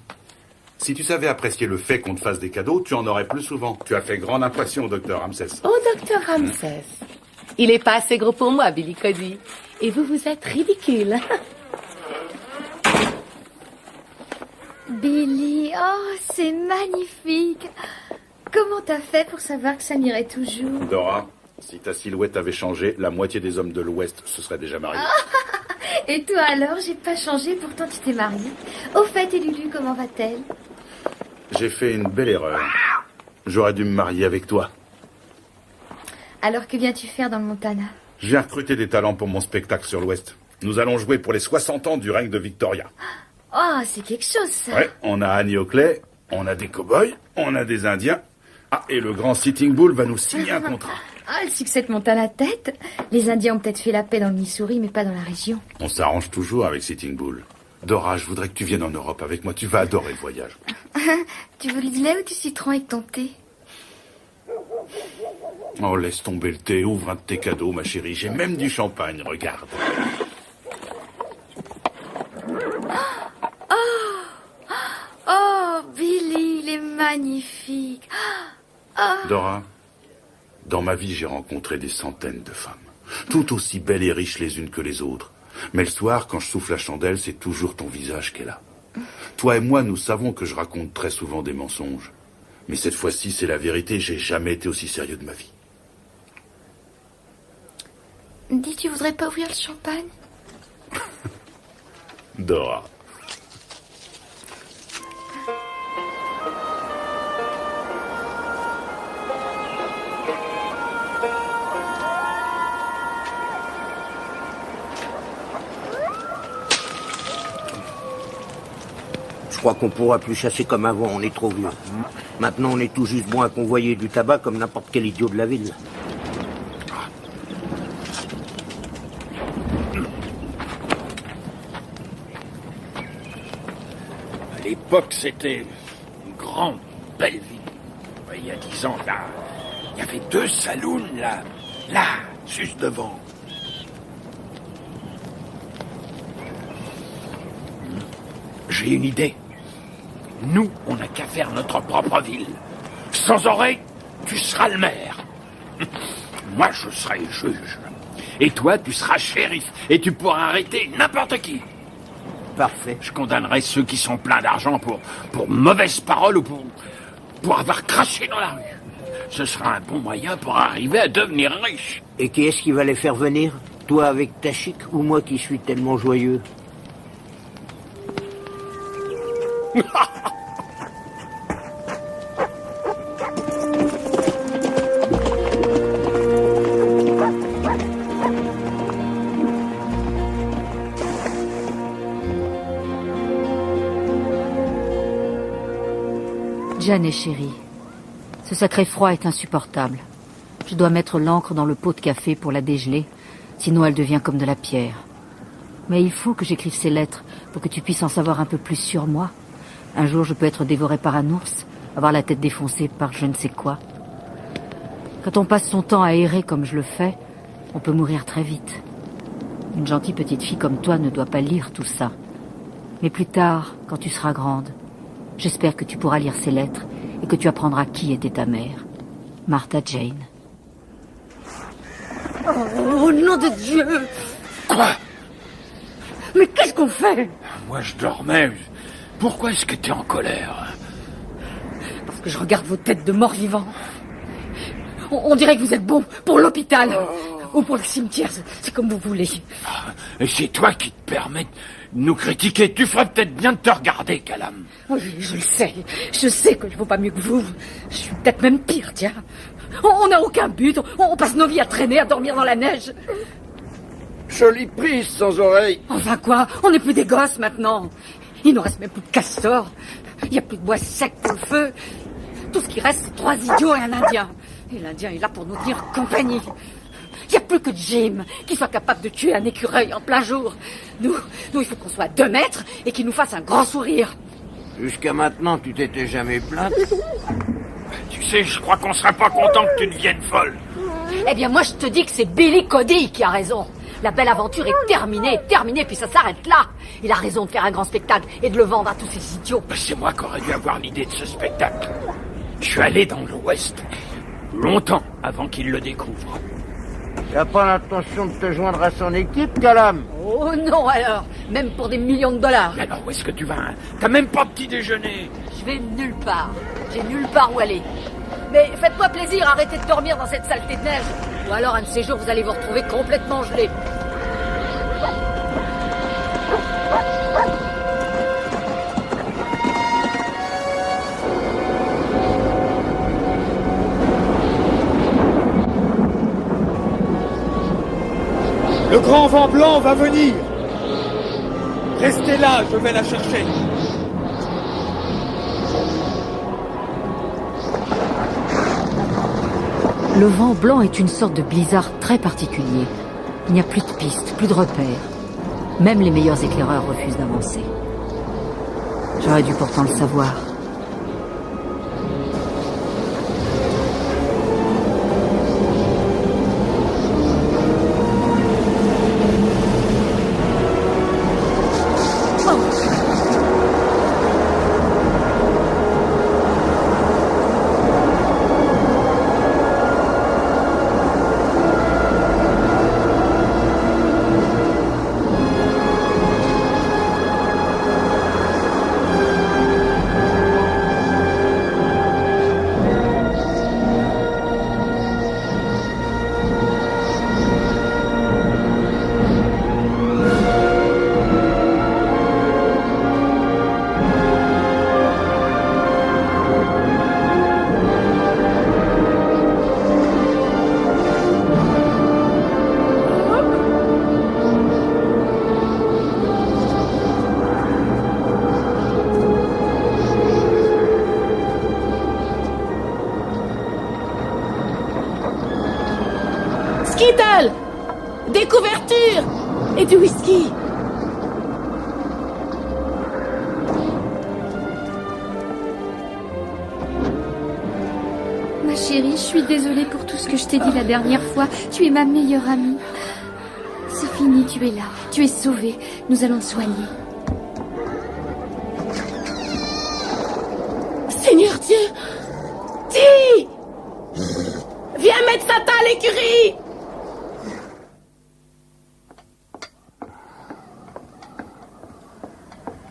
si tu savais apprécier le fait qu'on te fasse des cadeaux, tu en aurais plus souvent. Tu as fait grande impression au docteur Ramsès.
Oh, docteur Ramsès. Il est pas assez gros pour moi, Billy Cody. Et vous êtes ridicule.
Billy, oh, c'est magnifique. Comment t'as fait pour savoir que ça m'irait toujours?
Dora, si ta silhouette avait changé, la moitié des hommes de l'Ouest se seraient déjà mariés.
Et toi alors, j'ai pas changé, pourtant tu t'es mariée. Au fait, et Lulu, comment va-t-elle?
J'ai fait une belle erreur. J'aurais dû me marier avec toi.
Alors que viens-tu faire dans le Montana?
J'ai recruté des talents pour mon spectacle sur l'Ouest. Nous allons jouer pour les 60 ans du règne de Victoria.
Oh, c'est quelque chose, ça.
Ouais, on a Annie Oakley, on a des cow-boys, on a des Indiens. Ah, et le grand Sitting Bull va nous signer un contrat.
Ah, le succès te monte à la tête. Les Indiens ont peut-être fait la paix dans le Missouri, mais pas dans la région.
On s'arrange toujours avec Sitting Bull. Dora, je voudrais que tu viennes en Europe avec moi. Tu vas adorer le voyage.
Tu veux du lait ou du citron avec ton thé?
Oh, laisse tomber le thé, ouvre un de tes cadeaux, ma chérie. J'ai même du champagne, regarde.
Oh, Billy, il est magnifique. Oh.
Dora, dans ma vie, j'ai rencontré des centaines de femmes. Toutes aussi belles et riches les unes que les autres. Mais le soir, quand je souffle la chandelle, c'est toujours ton visage qui est là. Toi et moi, nous savons que je raconte très souvent des mensonges. Mais cette fois-ci, c'est la vérité. J'ai jamais été aussi sérieux de ma vie.
Dis, tu voudrais pas ouvrir le champagne?
Dora.
Je crois qu'on pourra plus chasser comme avant, on est trop vieux. Maintenant, on est tout juste bon à convoyer du tabac comme n'importe quel idiot de la ville.
À l'époque, c'était une grande, belle ville. Il y a 10 ans, là, il y avait 2 saloons, là, juste devant. J'ai une idée. Nous, on n'a qu'à faire notre propre ville. Sans oreille, tu seras le maire. Moi, je serai juge. Et toi, tu seras shérif. Et tu pourras arrêter n'importe qui.
Parfait.
Je condamnerai ceux qui sont pleins d'argent pour mauvaises paroles ou pour avoir craché dans la rue. Ce sera un bon moyen pour arriver à devenir riche.
Et qui est-ce qui va les faire venir? Toi avec ta chic ou moi qui suis tellement joyeux?
Jane est chérie. Ce sacré froid est insupportable. Je dois mettre l'encre dans le pot de café pour la dégeler, sinon elle devient comme de la pierre. Mais il faut que j'écrive ces lettres pour que tu puisses en savoir un peu plus sur moi. Un jour, je peux être dévorée par un ours, avoir la tête défoncée par je ne sais quoi. Quand on passe son temps à errer comme je le fais, on peut mourir très vite. Une gentille petite fille comme toi ne doit pas lire tout ça. Mais plus tard, quand tu seras grande, j'espère que tu pourras lire ces lettres et que tu apprendras qui était ta mère. Martha Jane.
Oh, nom de Dieu!
Quoi?
Mais qu'est-ce qu'on fait?
Moi, je dormais. Pourquoi est-ce que t'es en colère?
Parce que je regarde vos têtes de morts vivants. On dirait que vous êtes bon pour l'hôpital ou pour le cimetière, c'est comme vous voulez.
Et c'est toi qui te permets de nous critiquer. Tu ferais peut-être bien de te regarder, Calam.
Oui, je le sais. Je sais que je vaux pas mieux que vous. Je suis peut-être même pire, tiens. On n'a aucun but. On passe nos vies à traîner, à dormir dans la neige.
Jolie prise, sans oreille.
Enfin quoi? On n'est plus des gosses maintenant. Il ne reste même plus de castors. Il n'y a plus de bois sec pour le feu. Tout ce qui reste, c'est 3 idiots et un Indien. Et l'Indien est là pour nous tenir compagnie. Il n'y a plus que Jim qui soit capable de tuer un écureuil en plein jour. Nous, il faut qu'on soit 2 mètres et qu'il nous fasse un grand sourire.
Jusqu'à maintenant, tu t'étais jamais plainte?
Tu sais, je crois qu'on serait pas content que tu deviennes folle.
Eh bien, moi, je te dis que c'est Billy Cody qui a raison. La belle aventure est terminée, puis ça s'arrête là. Il a raison de faire un grand spectacle et de le vendre à tous ces idiots.
C'est moi qui aurais dû avoir l'idée de ce spectacle. Je suis allé dans l'Ouest, longtemps avant qu'il le découvre.
T'as pas l'intention de te joindre à son équipe, Calam?
Oh non alors, même pour des millions de dollars.
Mais alors où est-ce que tu vas, hein? T'as même pas petit déjeuner.
Je vais nulle part. J'ai nulle part où aller. Mais faites-moi plaisir, arrêtez de dormir dans cette saleté de neige. Ou alors un de ces jours, vous allez vous retrouver complètement gelé.
Le grand vent blanc va venir. Restez là, je vais la chercher.
Le vent blanc est une sorte de blizzard très particulier. Il n'y a plus de pistes, plus de repères. Même les meilleurs éclaireurs refusent d'avancer. J'aurais dû pourtant le savoir.
couvertures et du whisky.
Ma chérie, je suis désolée pour tout ce que je t'ai dit la dernière fois. Tu es ma meilleure amie. C'est fini, tu es là. Tu es sauvée. Nous allons te soigner.
Seigneur Dieu! Dis! Viens mettre Satan à l'écurie!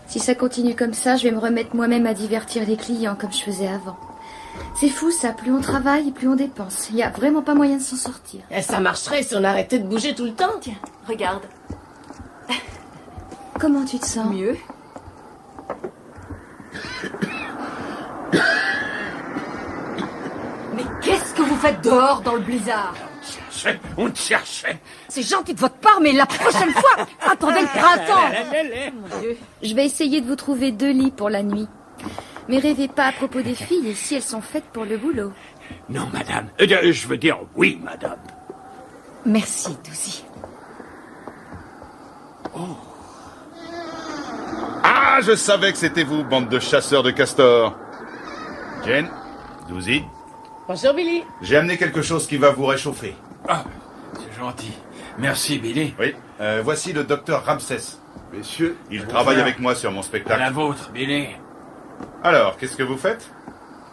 Si ça continue comme ça, je vais me remettre moi-même à divertir les clients comme je faisais avant. C'est fou ça, plus on travaille, plus on dépense. Il n'y a vraiment pas moyen de s'en sortir.
Et ça marcherait si on arrêtait de bouger tout le temps.
Tiens, regarde.
Comment tu te sens?
Mieux. Mais qu'est-ce que vous faites dehors dans le blizzard?
On te cherchait.
C'est gentil de votre part, mais la prochaine fois, attendez le printemps.
Mon Dieu. Je vais essayer de vous trouver 2 lits pour la nuit. Mais rêvez pas à propos des filles, si elles sont faites pour le boulot.
Non, madame. Je veux dire oui, madame.
Merci, Douzy.
Ah, je savais que c'était vous, bande de chasseurs de castors. Jane, Douzy,
Bonjour Billy.
j'ai amené quelque chose qui va vous réchauffer.
Ah, c'est gentil. Merci, Billy.
Oui, voici le docteur Ramsès.
Messieurs,
Il travaille avec moi sur mon
À
spectacle.
la vôtre, Billy.
Alors, qu'est-ce que vous faites?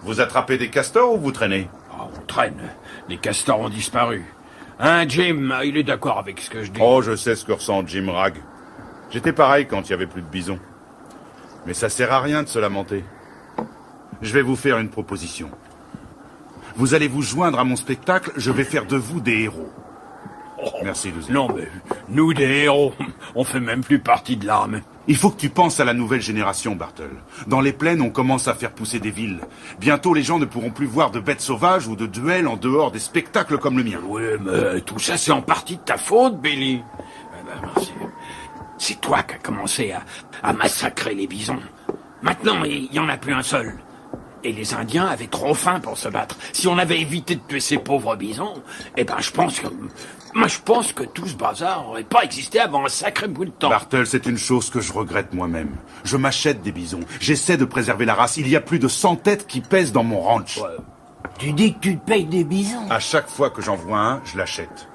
Vous attrapez des castors ou vous traînez?
Oh, on traîne. Les castors ont disparu. Hein, Jim, il est d'accord avec ce que je dis.
Oh, je sais ce que ressent Jim Ragg. J'étais pareil quand il y avait plus de bisons. Mais ça sert à rien de se lamenter. Je vais vous faire une proposition. Vous allez vous joindre à mon spectacle, je vais faire de vous des héros. Merci, Douzy.
Non, mais nous, des héros, on fait même plus partie de l'armée.
Il faut que tu penses à la nouvelle génération, Bartle. Dans les plaines, on commence à faire pousser des villes. Bientôt, les gens ne pourront plus voir de bêtes sauvages ou de duels en dehors des spectacles comme le mien.
Oui, mais tout ça, c'est en partie de ta faute, Billy. C'est toi qui as commencé à massacrer les bisons. Maintenant, il n'y en a plus un seul. Et les Indiens avaient trop faim pour se battre. Si on avait évité de tuer ces pauvres bisons, eh ben, je pense que tout ce bazar n'aurait pas existé avant un sacré bout de temps.
Bartle, c'est une chose que je regrette moi-même. Je m'achète des bisons. J'essaie de préserver la race. Il y a plus de 100 têtes qui pèsent dans mon ranch.
Ouais.
Tu dis que tu te payes des bisons?
À chaque fois que j'en vois un, je l'achète.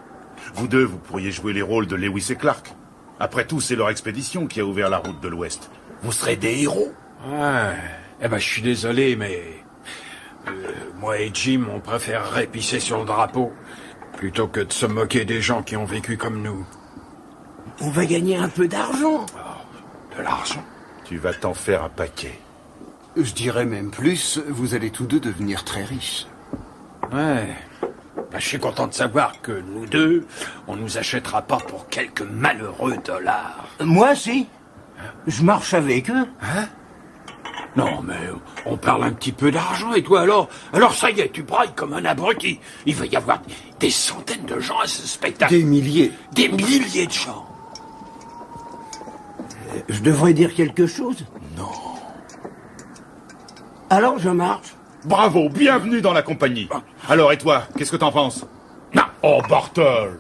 Vous deux, vous pourriez jouer les rôles de Lewis et Clark. Après tout, c'est leur expédition qui a ouvert la route de l'Ouest. Vous serez des héros.
Ouais. Eh ben, je suis désolé, mais... moi et Jim, on préférerait pisser sur le drapeau plutôt que de se moquer des gens qui ont vécu comme nous.
On va gagner un peu d'argent.
Oh, de l'argent?
Tu vas t'en faire un paquet.
Je dirais même plus, vous allez tous deux devenir très riches.
Ouais. Ben, je suis content de savoir que nous deux, on nous achètera pas pour quelques malheureux dollars.
Moi, si. Je marche avec eux.
Hein? Non, mais on parle un petit peu d'argent, et toi alors? Alors ça y est, tu brailles comme un abruti. Il va y avoir des centaines de gens à ce spectacle.
Des milliers.
Des milliers de gens.
Je devrais dire quelque chose?
Non.
Alors je marche.
Bravo, bienvenue dans la compagnie. Alors, et toi, qu'est-ce que t'en penses?
Non.
Oh, Bartle.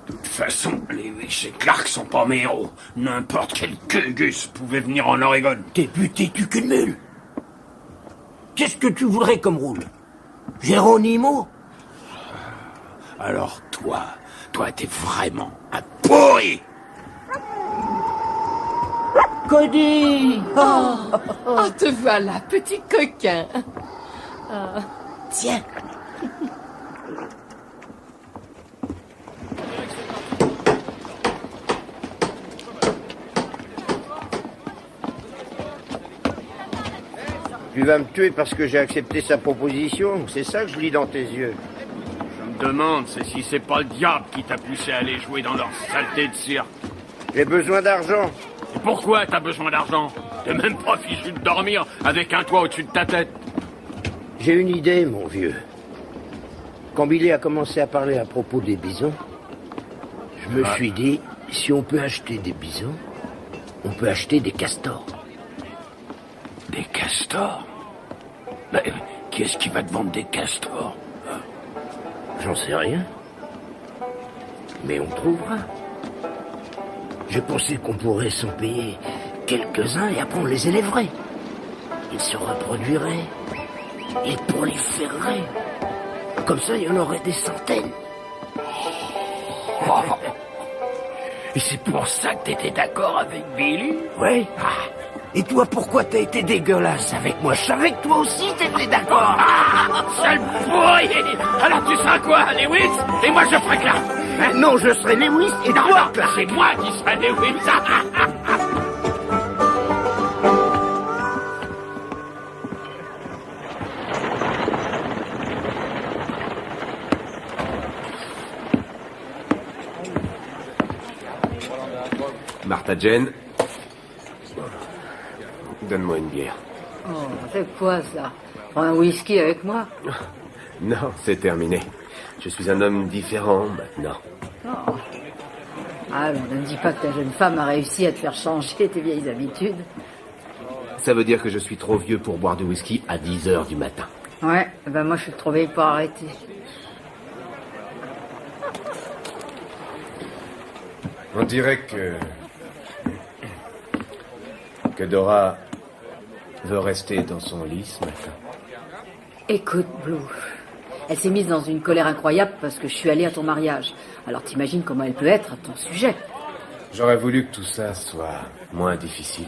De toute façon, Lewis et Clark sont pas mes héros. N'importe quel queugus pouvait venir en Oregon.
T'es plus têtu qu'une mule. Qu'est-ce que tu voudrais comme rôle? Géronimo?
Alors toi t'es vraiment un pourri.
Cody!
Oh, te voilà, petit coquin.
Tiens.
Tu vas me tuer parce que j'ai accepté sa proposition? C'est ça que je lis dans tes yeux.
Je me demande si c'est pas le diable qui t'a poussé à aller jouer dans leur saleté de cirque.
J'ai besoin d'argent.
Et pourquoi t'as besoin d'argent? T'es même pas fichu de dormir avec un toit au-dessus de ta tête.
J'ai une idée, mon vieux. Quand Billy a commencé à parler à propos des bisons, je me suis dit, si on peut acheter des bisons, on peut acheter des castors.
Des castors? Mais qui est-ce qui va te vendre des castors?
J'en sais rien. Mais on trouvera. J'ai pensé qu'on pourrait s'en payer quelques-uns et après on les élèverait. Ils se reproduiraient. Ils proliféreraient. Comme ça, il y en aurait des centaines.
Et c'est pour ça que t'étais d'accord avec Billy?
Ouais. Et toi, pourquoi t'as été dégueulasse avec moi? Je savais que toi aussi t'étais d'accord.
Sale pourri! Alors tu seras quoi, Lewis? Et moi je ferai Clark.
Non, je serai Lewis et
non,
toi,
non,
Clark.
c'est moi qui serai Lewis.
Martha Jane, donne-moi une bière.
Oh, c'est quoi ça? Prends un whisky avec moi?
Non, c'est terminé. Je suis un homme différent maintenant.
Oh. Ah, mais ne me dis pas que ta jeune femme a réussi à te faire changer tes vieilles habitudes.
Ça veut dire que je suis trop vieux pour boire du whisky à 10 heures du matin.
Ouais, ben moi je suis trop vieille pour arrêter.
On dirait que Dora veut rester dans son lit ce matin.
Écoute, Blue, elle s'est mise dans une colère incroyable parce que je suis allée à ton mariage. Alors t'imagines comment elle peut être à ton sujet.
J'aurais voulu que tout ça soit moins difficile.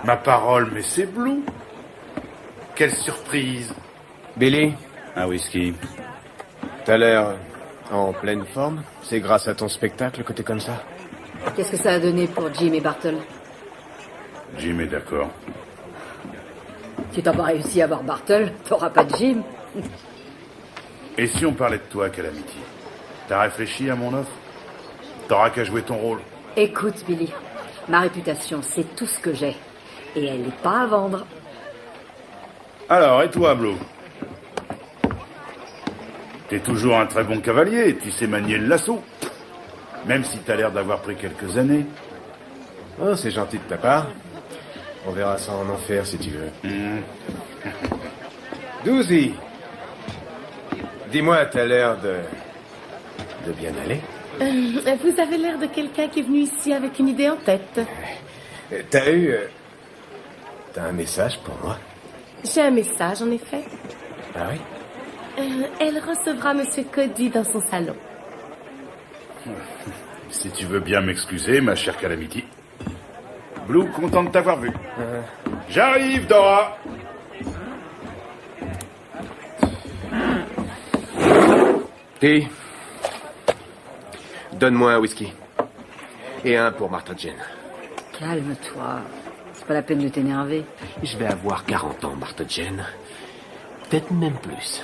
Ma parole, mais c'est Blue. Quelle surprise.
Billy,
Un whisky.
t'as l'air en pleine forme. C'est grâce à ton spectacle que t'es comme ça?
Qu'est-ce que ça a donné pour Jim et Bartle?
Jim est d'accord.
Si t'as pas réussi à avoir Bartle, t'auras pas de Jim.
Et si on parlait de toi, Calamity? T'as réfléchi à mon offre? T'auras qu'à jouer ton rôle.
Écoute, Billy, ma réputation, c'est tout ce que j'ai. Et elle n'est pas à vendre.
Alors, et toi, Blue? T'es toujours un très bon cavalier, tu sais manier le lasso. Même si t'as l'air d'avoir pris quelques années.
Oh, c'est gentil de ta part. On verra ça en enfer si tu veux. Douzy, dis-moi, t'as l'air de bien aller.
Vous avez l'air de quelqu'un qui est venu ici avec une idée en tête.
T'as un message pour moi?
J'ai un message, en effet.
Ah oui?
Elle recevra Monsieur Cody dans son salon.
Si tu veux bien m'excuser, ma chère Calamity. Blue, content de t'avoir vu. J'arrive, Dora.
T, donne-moi un whisky. Et un pour Martha Jane.
Calme-toi. C'est pas la peine de t'énerver.
Je vais avoir 40 ans, Martha Jane. Peut-être même plus.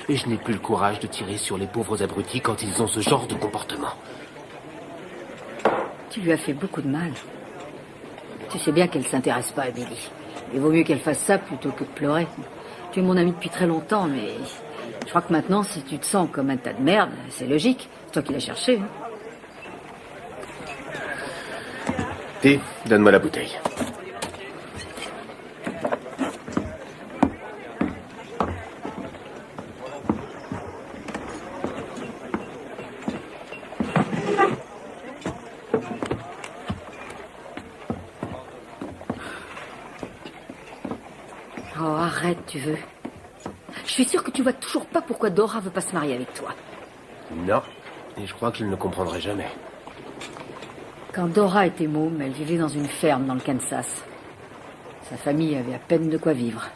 Et je n'ai plus le courage de tirer sur les pauvres abrutis quand ils ont ce genre de comportement.
Tu lui as fait beaucoup de mal. Tu sais bien qu'elle s'intéresse pas à Billy. Il vaut mieux qu'elle fasse ça plutôt que de pleurer. Tu es mon ami depuis très longtemps, mais je crois que maintenant, si tu te sens comme un tas de merde, c'est logique. C'est toi qui l'as cherché. Hein.
T, donne-moi la bouteille.
Oh, arrête, tu veux. Je suis sûre que tu vois toujours pas pourquoi Dora veut pas se marier avec toi.
Non, et je crois que je ne le comprendrai jamais.
Quand Dora était môme, elle vivait dans une ferme dans le Kansas. Sa famille avait à peine de quoi vivre.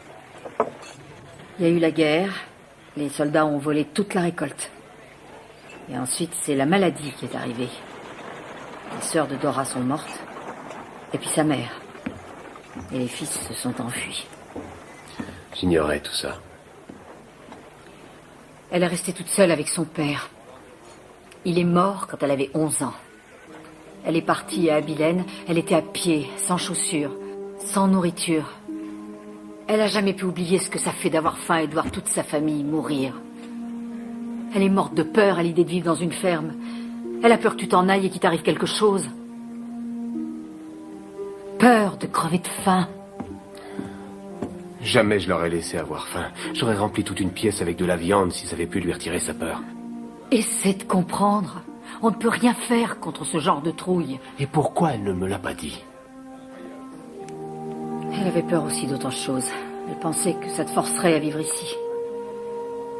Il y a eu la guerre, les soldats ont volé toute la récolte. Et ensuite, c'est la maladie qui est arrivée. Les sœurs de Dora sont mortes, et puis sa mère. Et les fils se sont enfuis.
J'ignorais tout ça.
Elle est restée toute seule avec son père. Il est mort quand elle avait 11 ans. Elle est partie à Abilene, elle était à pied, sans chaussures, sans nourriture. Elle n'a jamais pu oublier ce que ça fait d'avoir faim et de voir toute sa famille mourir. Elle est morte de peur à l'idée de vivre dans une ferme. Elle a peur que tu t'en ailles et qu'il t'arrive quelque chose. Peur de crever de faim.
Jamais je l'aurais laissé avoir faim. J'aurais rempli toute une pièce avec de la viande si ça avait pu lui retirer sa peur.
Essaie de comprendre. On ne peut rien faire contre ce genre de trouille.
Et pourquoi elle ne me l'a pas dit?
Elle avait peur aussi d'autre chose. Elle pensait que ça te forcerait à vivre ici.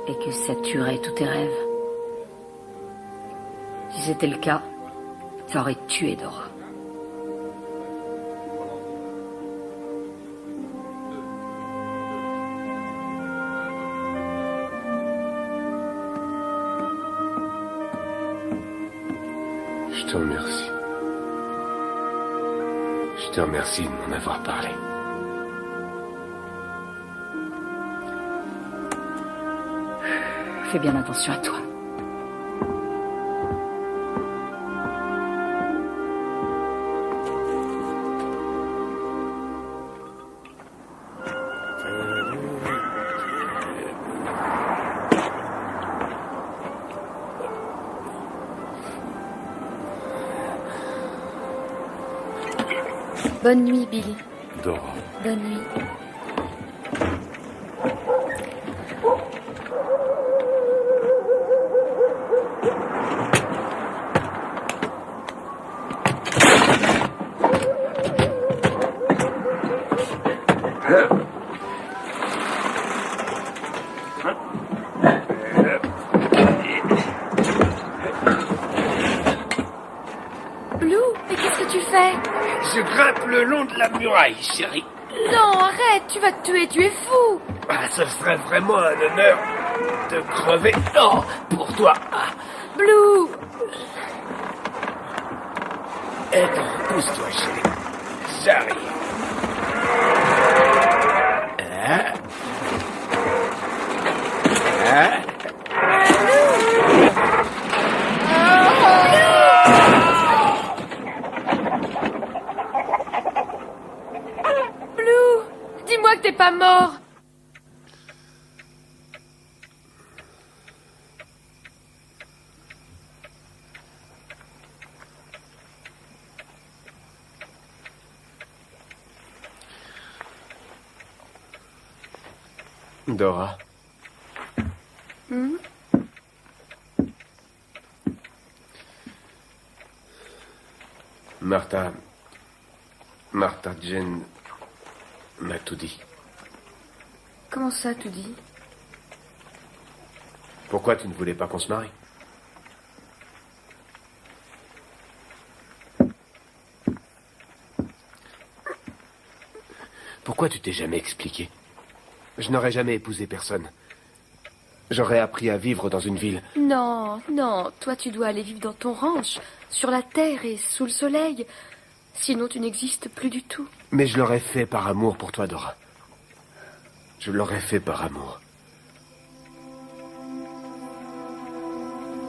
Et que ça tuerait tous tes rêves. Si c'était le cas, ça aurait tué Dora.
Je te remercie. Je te remercie de m'en avoir parlé.
Fais bien attention à toi.
Bonne nuit, Billy.
Dora.
Bonne nuit. Blue, mais qu'est-ce que tu fais?
Je grimpe le long de la muraille, chérie.
Non, arrête, tu vas te tuer, tu es fou.
Ah, ce serait vraiment un honneur de crever. Non, pour toi.
Blue.
Attends, pousse-toi, chérie. J'arrive. Hein? Hein?
Blue, dis-moi que t'es pas mort.
Dora. Martha Jane m'a tout dit.
Comment ça, tout dit?
Pourquoi tu ne voulais pas qu'on se marie? Pourquoi tu t'es jamais expliqué? Je n'aurais jamais épousé personne. J'aurais appris à vivre dans une ville.
Non, non, toi tu dois aller vivre dans ton ranch, sur la terre et sous le soleil. Sinon tu n'existes plus du tout.
Mais je l'aurais fait par amour pour toi, Dora. Je l'aurais fait par amour.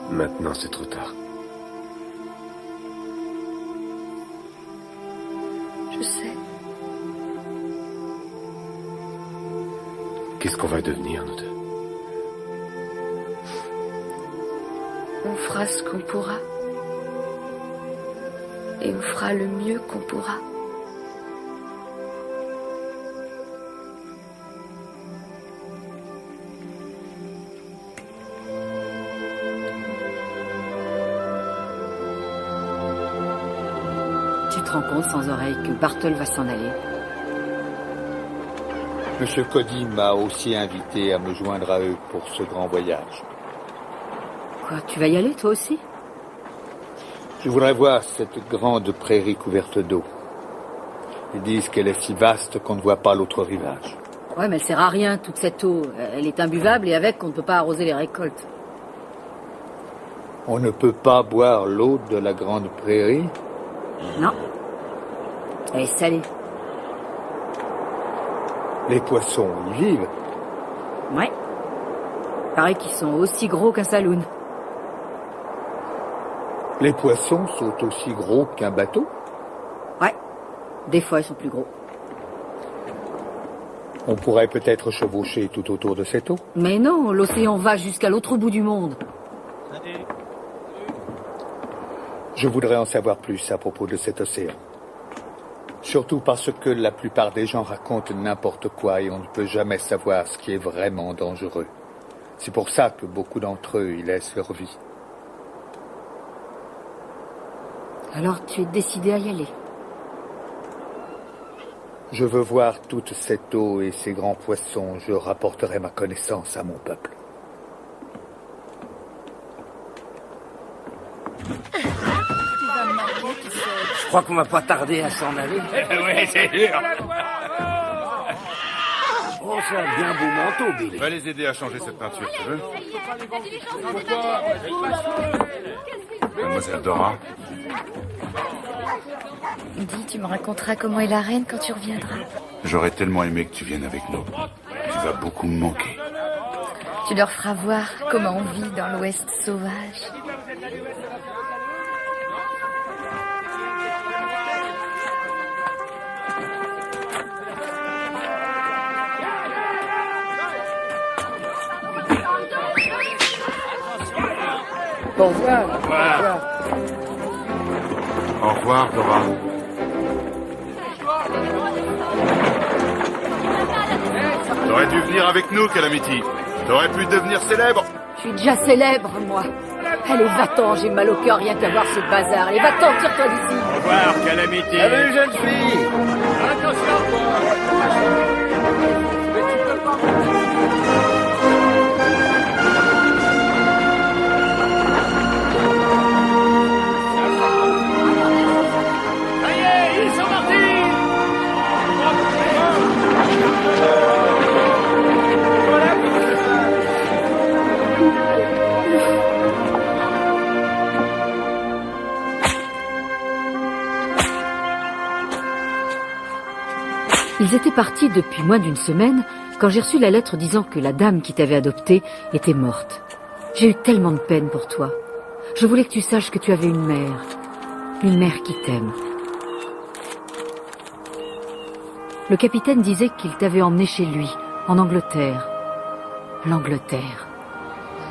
Maintenant, c'est trop tard.
Je sais.
Qu'est-ce qu'on va devenir, nous deux?
On fera ce qu'on pourra. Et on fera le mieux qu'on pourra.
Tu te rends compte, sans oreille, que Bartle va s'en aller?
Monsieur Cody m'a aussi invité à me joindre à eux pour ce grand voyage.
Quoi, tu vas y aller, toi aussi?
Je voudrais voir cette grande prairie couverte d'eau. Ils disent qu'elle est si vaste qu'on ne voit pas l'autre rivage.
Ouais, mais elle sert à rien, toute cette eau. Elle est imbuvable et avec, on ne peut pas arroser les récoltes.
On ne peut pas boire l'eau de la grande prairie?
Non. Elle est salée.
Les poissons y vivent.
Ouais. Paraît qu'ils sont aussi gros qu'un saloon.
Les poissons sont aussi gros qu'un bateau?
Ouais. Des fois, ils sont plus gros.
On pourrait peut-être chevaucher tout autour de cette eau.
Mais non, l'océan va jusqu'à l'autre bout du monde.
Je voudrais en savoir plus à propos de cet océan. Surtout parce que la plupart des gens racontent n'importe quoi et on ne peut jamais savoir ce qui est vraiment dangereux. C'est pour ça que beaucoup d'entre eux y laissent leur vie.
Alors tu es décidé à y aller?
Je veux voir toute cette eau et ces grands poissons. Je rapporterai ma connaissance à mon peuple.
Je crois qu'on va pas tarder à s'en aller.
Oui, c'est sûr.
Oh, c'est un bien beau manteau, Billy.
Va les aider à changer cette peinture, tu veux? Mademoiselle Dora.
Dis, tu me raconteras comment est la reine quand tu reviendras.
J'aurais tellement aimé que tu viennes avec nous. Tu vas beaucoup me manquer.
Tu leur feras voir comment on vit dans l'Ouest sauvage.
Au revoir.
Au revoir. Au revoir, Dora. T'aurais dû venir avec nous, Calamity. T'aurais pu devenir célèbre.
Je suis déjà célèbre, moi. Allez, va-t'en, j'ai mal au cœur rien qu'à voir ce bazar. Allez, va-t'en, tire-toi d'ici.
Au revoir, Calamity.
Salut, jeune fille.
Attention, mais tu peux pas. Ça y est, ils sont partis.
Ils étaient partis depuis moins d'une semaine quand j'ai reçu la lettre disant que la dame qui t'avait adoptée était morte. J'ai eu tellement de peine pour toi. Je voulais que tu saches que tu avais une mère qui t'aime. Le capitaine disait qu'il t'avait emmené chez lui, en Angleterre. L'Angleterre.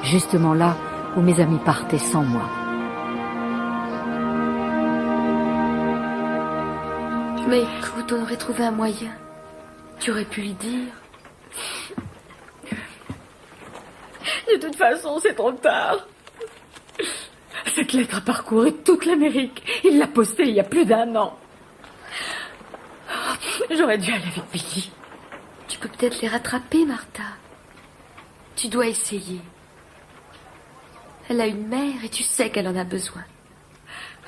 Justement là où mes amis partaient sans moi.
Mais écoute, on aurait trouvé un moyen. Tu aurais pu lui dire.
De toute façon, c'est trop tard. Cette lettre a parcouru toute l'Amérique. Il l'a postée il y a plus d'1 an. J'aurais dû aller avec Billy.
Tu peux peut-être les rattraper, Martha. Tu dois essayer. Elle a une mère et tu sais qu'elle en a besoin.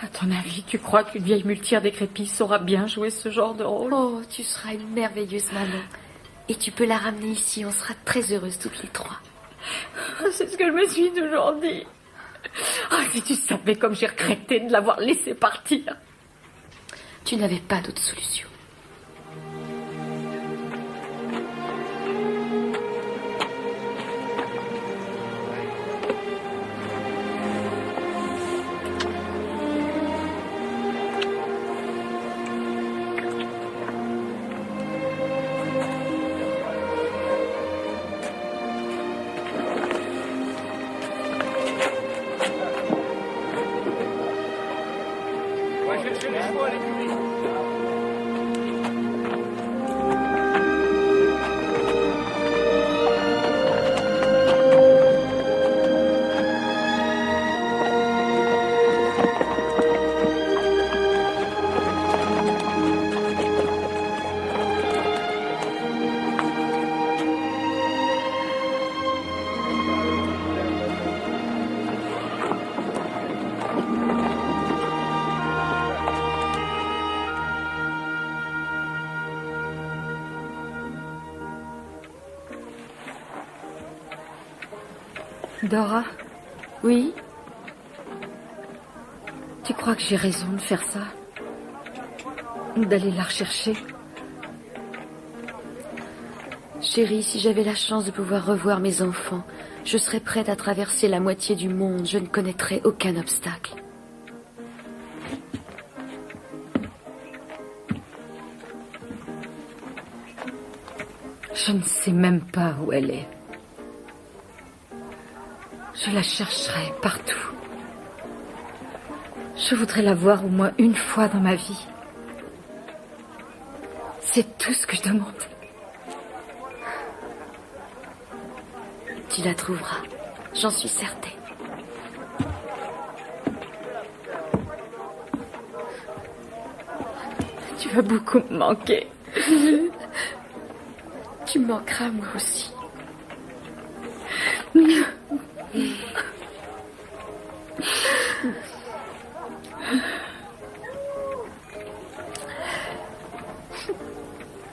À ton avis, tu crois qu'une vieille muletière décrépite saura bien jouer ce genre de rôle?
Oh, tu seras une merveilleuse maman. Et tu peux la ramener ici, on sera très heureuses toutes les 3.
C'est ce que je me suis toujours dit. Oh, si tu savais comme j'ai regretté de l'avoir laissé partir.
Tu n'avais pas d'autre solution.
Dora?
Oui?
Tu crois que j'ai raison de faire ça? D'aller la rechercher?
Chérie, si j'avais la chance de pouvoir revoir mes enfants, je serais prête à traverser la moitié du monde. Je ne connaîtrais aucun obstacle.
Je ne sais même pas où elle est. Je la chercherai partout. Je voudrais la voir au moins une fois dans ma vie.
C'est tout ce que je demande. Tu la trouveras, j'en suis certaine. Tu vas beaucoup me manquer. Tu me manqueras moi aussi.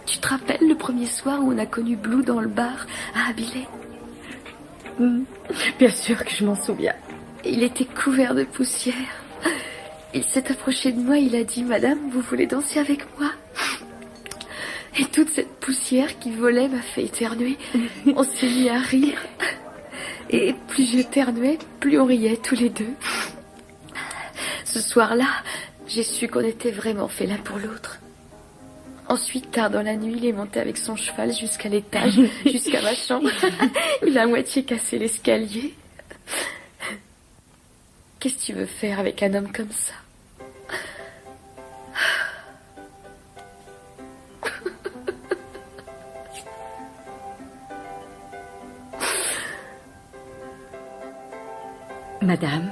Tu te rappelles le premier soir où on a connu Blue dans le bar à Abilene? Bien sûr que je m'en souviens. Il était couvert de poussière. Il s'est approché de moi, il a dit « Madame, vous voulez danser avec moi ?» Et toute cette poussière qui volait m'a fait éternuer. On s'est mis à rire. Et plus j'éternuais, plus on riait tous les deux. Ce soir-là, j'ai su qu'on était vraiment faits l'un pour l'autre. Ensuite, tard dans la nuit, il est monté avec son cheval jusqu'à l'étage, jusqu'à ma chambre. Il a à moitié cassé l'escalier. Qu'est-ce que tu veux faire avec un homme comme ça?
Madame,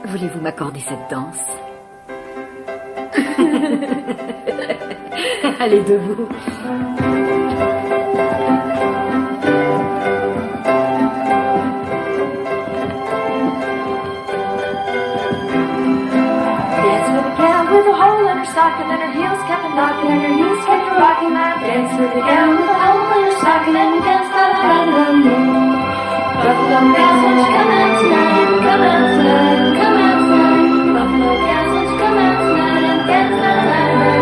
voulez-vous m'accorder cette danse? Allez debout.
With a hole in her stocking and her heels kept a knocking and her knees kept a rocking. I danced with a gal with a hole in her stocking and we danced by the light of the moon. Buffalo gals, won't you come out tonight? Come out tonight, come out tonight. Buffalo gals, won't you come out tonight and dance by the light of the moon?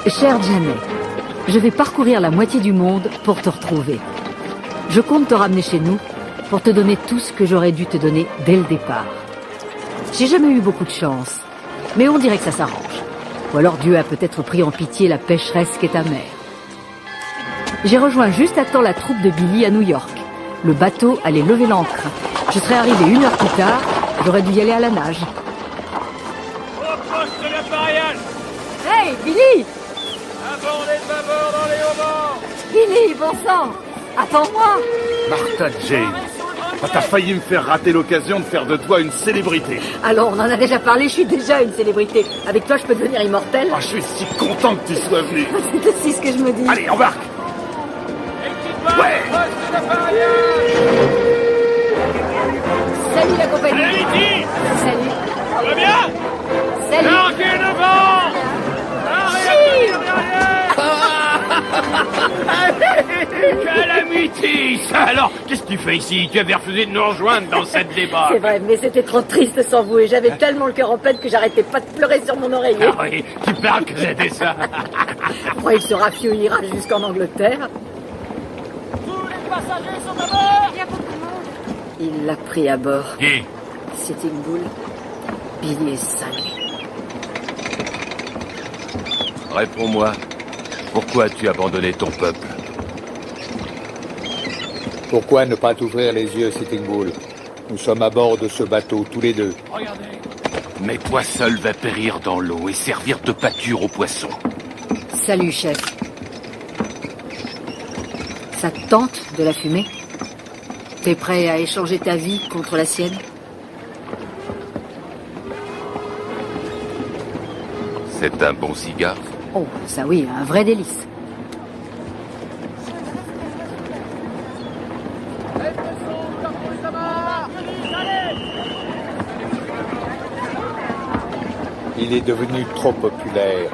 Cher Janet, je vais parcourir la moitié du monde pour te retrouver. Je compte te ramener chez nous pour te donner tout ce que j'aurais dû te donner dès le départ. J'ai jamais eu beaucoup de chance, mais on dirait que ça s'arrange. Ou alors Dieu a peut-être pris en pitié la pécheresse qu'est ta mère. J'ai rejoint juste à temps la troupe de Billy à New York. Le bateau allait lever l'ancre. Je serais arrivé 1 heure plus tard, j'aurais dû y aller à la nage.
Au poste d'appareillage!
Hey, Billy!
Abordez de bâbord dans les haubans!
Billy, bon sang! Attends-moi!
Martha Jane, t'as failli me faire rater l'occasion de faire de toi une célébrité.
Alors, on en a déjà parlé, je suis déjà une célébrité. Avec toi, je peux devenir immortel.
Ah, je suis si content que tu sois venu.
C'est aussi ce que je me dis.
Allez, embarque! Ouais!
Salut la compagnie!
Salut Lydie!
Salut!
Ça va bien?
Salut!
Larguez devant! Calamity! Alors, qu'est-ce que tu fais ici? Tu avais refusé de nous rejoindre dans cette débat.
C'est vrai, mais c'était trop triste sans vous et j'avais tellement le cœur en peine que j'arrêtais pas de pleurer sur mon oreiller.
Ah oui, tu parles que c'était ça.
Oh, il se rafioillera jusqu'en Angleterre.
Tous les passagers sont à bord.
Il y a beaucoup de monde.
Il l'a pris à bord.
Et
C'était une boule. Billy est cinglé.
Réponds-moi. Pourquoi as-tu abandonné ton peuple?
Pourquoi ne pas t'ouvrir les yeux, Sitting Bull? Nous sommes à bord de ce bateau, tous les deux.
regardez.
Mais toi seul vas périr dans l'eau et servir de pâture aux poissons.
Salut, chef. Ça te tente de la fumer? T'es prêt à échanger ta vie contre la sienne?
C'est un bon cigare.
Oh, ça oui, un vrai délice.
Il est devenu trop populaire.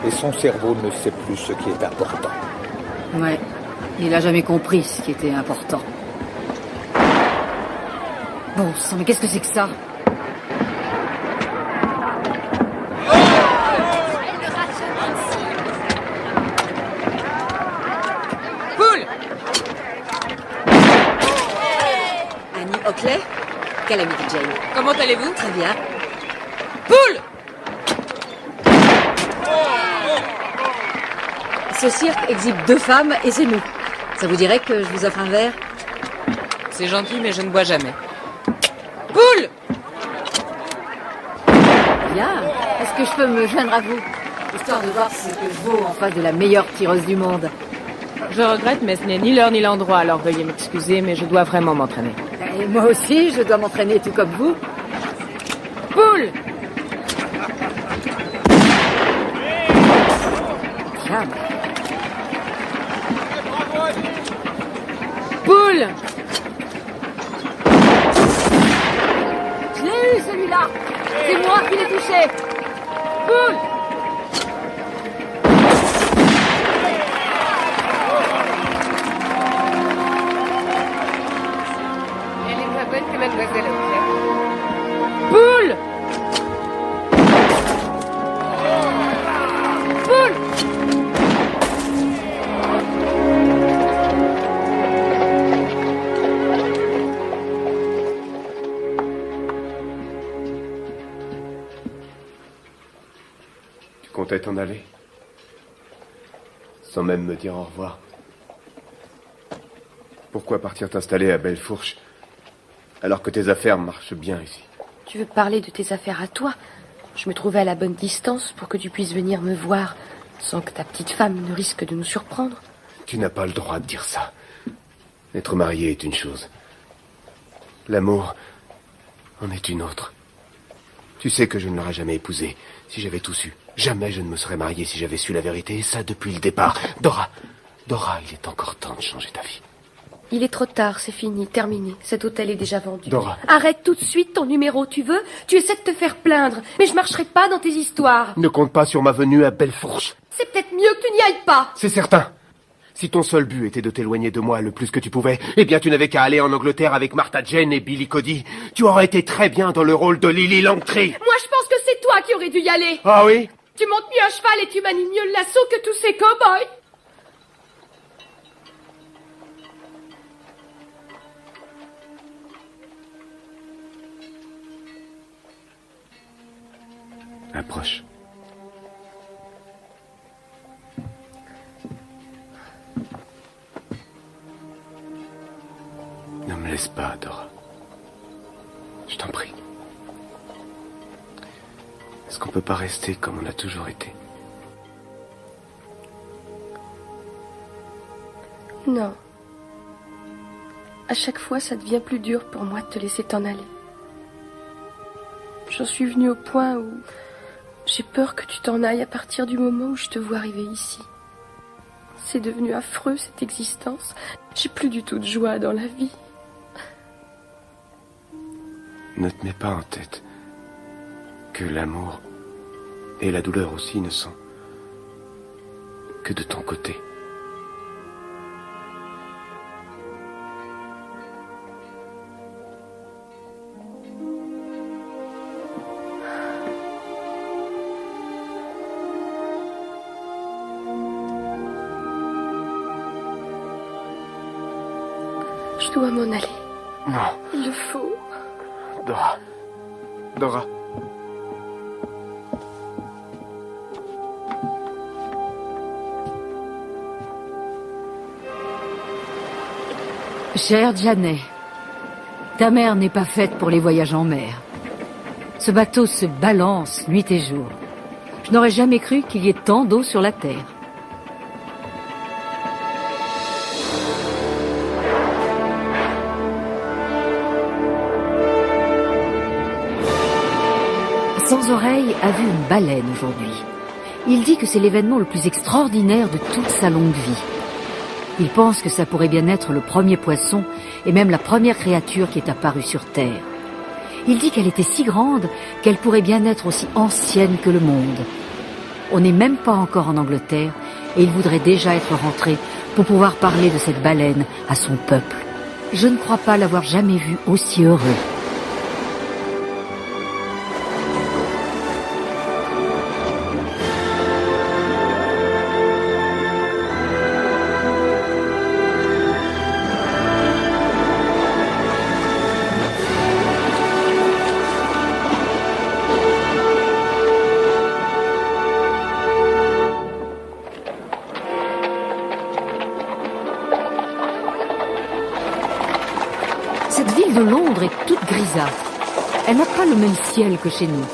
Et son cerveau ne sait plus ce qui est important.
Ouais, il a jamais compris ce qui était important. Bon sang, mais qu'est-ce que c'est que ça?
Annie Oakley,
Calamity Jane.
Comment allez-vous?
Très bien.
Poule!
Ce cirque exhibe 2 femmes et c'est nous. Ça vous dirait que je vous offre un verre?
C'est gentil, mais je ne bois jamais. Poule!
Bien. Est-ce que je peux me joindre à vous? Histoire de voir ce que je vaux en face de la meilleure tireuse du monde.
Je regrette, mais ce n'est ni l'heure ni l'endroit, alors veuillez m'excuser, mais je dois vraiment m'entraîner.
Et moi aussi, je dois m'entraîner tout comme vous.
Poule!
Tiens.
Poule!
Je l'ai eu, celui-là. C'est moi qui l'ai touché.
Poule!
Elle est moins bonne que Mademoiselle Auclair.
Poule! Poule!
Tu comptais t'en aller? Sans même me dire au revoir. Pourquoi partir t'installer à Bellefourche alors que tes affaires marchent bien ici?
Tu veux parler de tes affaires à toi? Je me trouvais à la bonne distance pour que tu puisses venir me voir sans que ta petite femme ne risque de nous surprendre.
Tu n'as pas le droit de dire ça. Être marié est une chose. L'amour en est une autre. Tu sais que je ne l'aurais jamais épousé si j'avais tout su. Jamais je ne me serais marié si j'avais su la vérité, et ça depuis le départ. Dora, il est encore temps de changer ta vie.
Il est trop tard, c'est fini, terminé. Cet hôtel est déjà vendu.
Dora.
Arrête tout de suite ton numéro, tu veux? Tu essaies de te faire plaindre, mais je marcherai pas dans tes histoires.
Ne compte pas sur ma venue à Bellefourche.
C'est peut-être mieux que tu n'y ailles pas.
C'est certain. Si ton seul but était de t'éloigner de moi le plus que tu pouvais, eh bien tu n'avais qu'à aller en Angleterre avec Martha Jane et Billy Cody. Tu aurais été très bien dans le rôle de Lily Langtry.
Moi, je pense que c'est toi qui aurais dû y aller.
Ah oui?
Tu montes mieux à cheval et tu manies mieux le lasso que tous ces cow-boys.
Approche. Ne me laisse pas, Dora. Je t'en prie. Est-ce qu'on peut pas rester comme on a toujours été?
Non. À chaque fois, ça devient plus dur pour moi de te laisser t'en aller. J'en suis venue au point où j'ai peur que tu t'en ailles à partir du moment où je te vois arriver ici. C'est devenu affreux, cette existence. J'ai plus du tout de joie dans la vie.
Ne te mets pas en tête que l'amour et la douleur aussi ne sont que de ton côté.
Je dois m'en aller.
Non.
Il le faut.
Dora. Dora.
Cher Janet, ta mère n'est pas faite pour les voyages en mer. Ce bateau se balance nuit et jour. Je n'aurais jamais cru qu'il y ait tant d'eau sur la terre. Sans oreille a vu une baleine aujourd'hui. Il dit que c'est l'événement le plus extraordinaire de toute sa longue vie. Il pense que ça pourrait bien être le premier poisson et même la première créature qui est apparue sur Terre. Il dit qu'elle était si grande qu'elle pourrait bien être aussi ancienne que le monde. On n'est même pas encore en Angleterre et il voudrait déjà être rentré pour pouvoir parler de cette baleine à son peuple. Je ne crois pas l'avoir jamais vu aussi heureux. grisâtre. Elle n'a pas le même ciel que chez nous.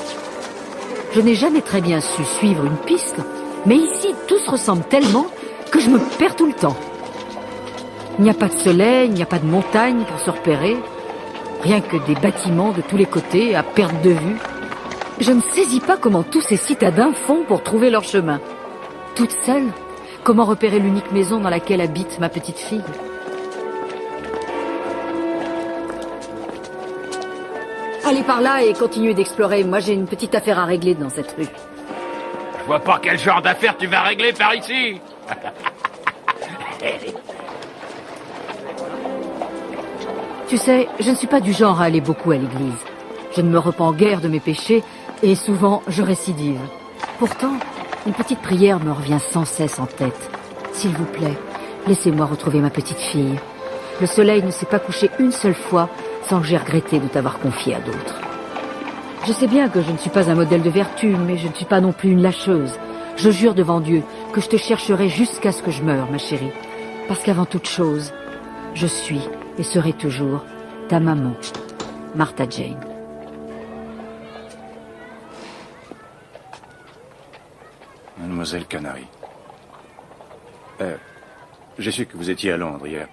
Je n'ai jamais très bien su suivre une piste, mais ici, tout se ressemble tellement que je me perds tout le temps. Il n'y a pas de soleil, il n'y a pas de montagne pour se repérer, rien que des bâtiments de tous les côtés à perte de vue. Je ne saisis pas comment tous ces citadins font pour trouver leur chemin. Toute seule, comment repérer l'unique maison dans laquelle habite ma petite fille? Allez par là et continuez d'explorer. Moi, j'ai une petite affaire à régler dans cette rue.
Je vois pas quel genre d'affaire tu vas régler par ici.
Tu sais, je ne suis pas du genre à aller beaucoup à l'église. Je ne me repens guère de mes péchés et souvent je récidive. Pourtant, une petite prière me revient sans cesse en tête. S'il vous plaît, laissez-moi retrouver ma petite fille. Le soleil ne s'est pas couché une seule fois sans que j'aie regretté de t'avoir confié à d'autres. Je sais bien que je ne suis pas un modèle de vertu, mais je ne suis pas non plus une lâcheuse. Je jure devant Dieu que je te chercherai jusqu'à ce que je meure, ma chérie. Parce qu'avant toute chose, je suis et serai toujours ta maman, Martha Jane.
Mademoiselle Canary. J'ai su que vous étiez à Londres hier.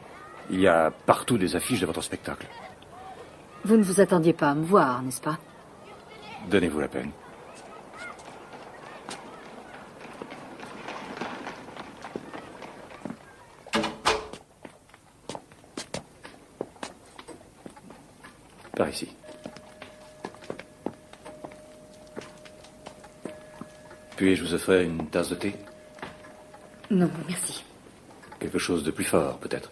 Il y a partout des affiches de votre spectacle.
Vous ne vous attendiez pas à me voir, n'est-ce pas?
Donnez-vous la peine. Par ici. Puis-je vous offrir une tasse de thé?
Non, merci.
Quelque chose de plus fort, peut-être?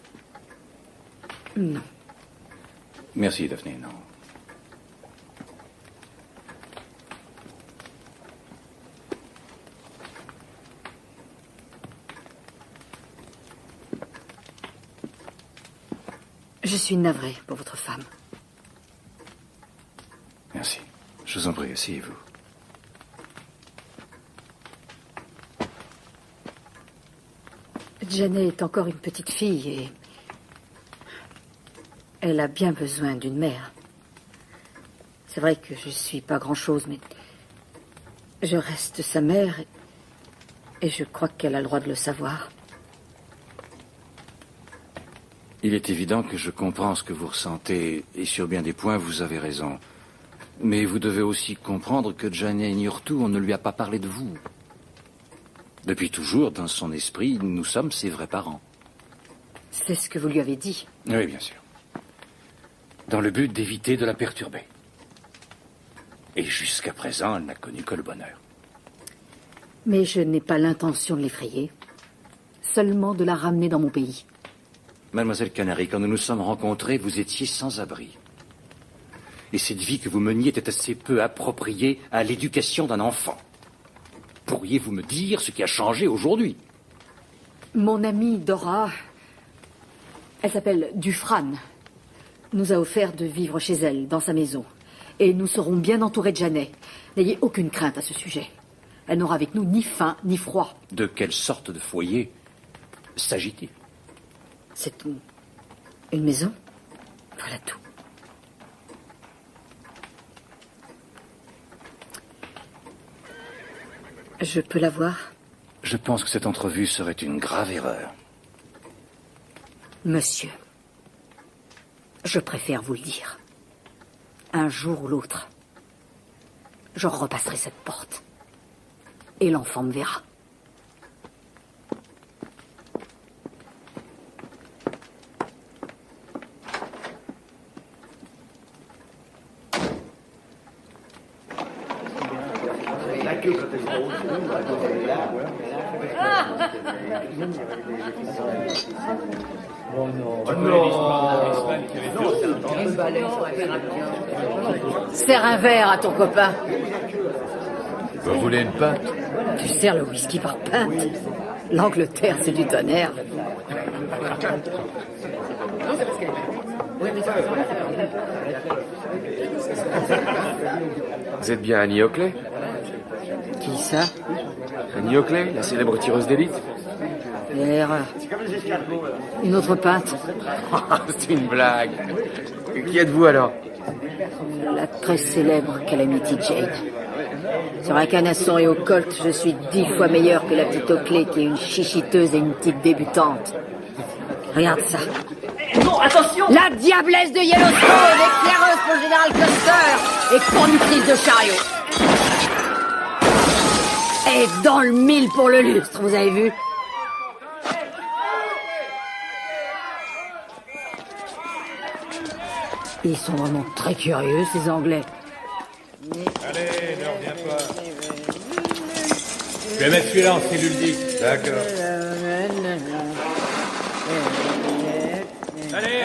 Non.
Merci, Daphné, non.
Je suis navrée pour votre femme.
Merci. Je vous en prie, asseyez-vous.
Janet est encore une petite fille et elle a bien besoin d'une mère. C'est vrai que je suis pas grand-chose, mais je reste sa mère et je crois qu'elle a le droit de le savoir.
Il est évident que je comprends ce que vous ressentez, et sur bien des points, vous avez raison. Mais vous devez aussi comprendre que Janet Ignore-tout, on ne lui a pas parlé de vous. Depuis toujours, dans son esprit, nous sommes ses vrais parents.
C'est ce que vous lui avez dit.
Oui, bien sûr. Dans le but d'éviter de la perturber. Et jusqu'à présent, elle n'a connu que le bonheur.
Mais je n'ai pas l'intention de l'effrayer. Seulement de la ramener dans mon pays.
Mademoiselle Canary, quand nous nous sommes rencontrés, vous étiez sans abri. Et cette vie que vous meniez était assez peu appropriée à l'éducation d'un enfant. Pourriez-vous me dire ce qui a changé aujourd'hui?
Mon amie Dora, elle s'appelle Dufresne, nous a offert de vivre chez elle, dans sa maison. Et nous serons bien entourés de Janet. N'ayez aucune crainte à ce sujet. Elle n'aura avec nous ni faim, ni froid.
De quelle sorte de foyer s'agit-il?
C'est une maison. Voilà tout. Je peux la voir?
Je pense que cette entrevue serait une grave erreur.
Monsieur, je préfère vous le dire. Un jour ou l'autre, je repasserai cette porte. Et l'enfant me verra. Sers un verre à ton copain.
Vous voulez une pinte?
Tu sers le whisky par pinte. L'Angleterre, c'est du tonnerre.
Vous êtes bien Annie Oakley?
Qui ça?
Annie Oakley, la célèbre tireuse d'élite.
Erreur. Une autre pinte.
C'est une blague. Qui êtes-vous alors?
La très célèbre Calamity Jane. Sur un canasson et au colt, je suis 10 fois meilleure que la petite Oakley qui est une chichiteuse et une petite débutante. Regarde ça.
Non, attention!
La diablesse de Yellowstone, éclaireuse pour le général Custer et conductrice de chariot. Et dans le mille pour le lustre, vous avez vu? Ils sont vraiment très curieux, ces Anglais.
Allez, ne reviens pas.
Je vais mettre celui-là en cellule 10.
D'accord.
Allez,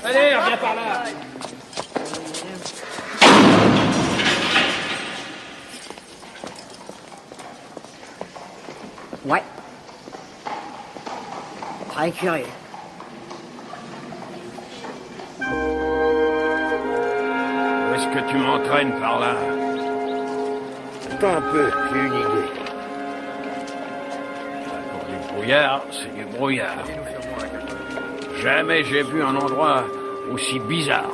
allez, reviens par là.
Ouais. Très curieux.
Où est-ce que tu m'entraînes par là?
Attends un peu, j'ai une idée.
Pour du brouillard, c'est du brouillard. Jamais j'ai vu un endroit aussi bizarre.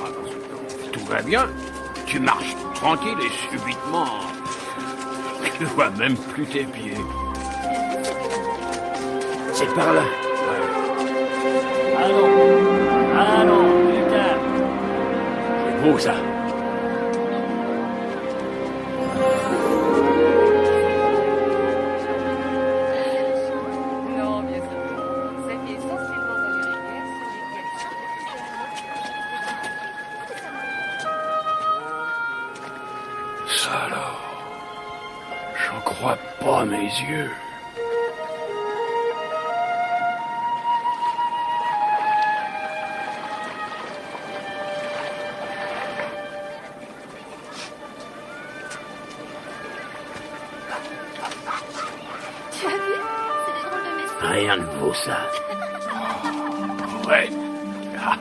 Tout va bien, tu marches tranquille et subitement, tu vois même plus tes pieds.
C'est par là.
Ah non, putain.
C'est beau ça.
Non, bien sûr. Ça vit essentiellement dans les rivières, sur lesquelles
Ça alors, j'en crois pas mes yeux.
Tu as vu? C'est des drôles de messieurs.
Rien ne vaut ça.
Ouais. Ah.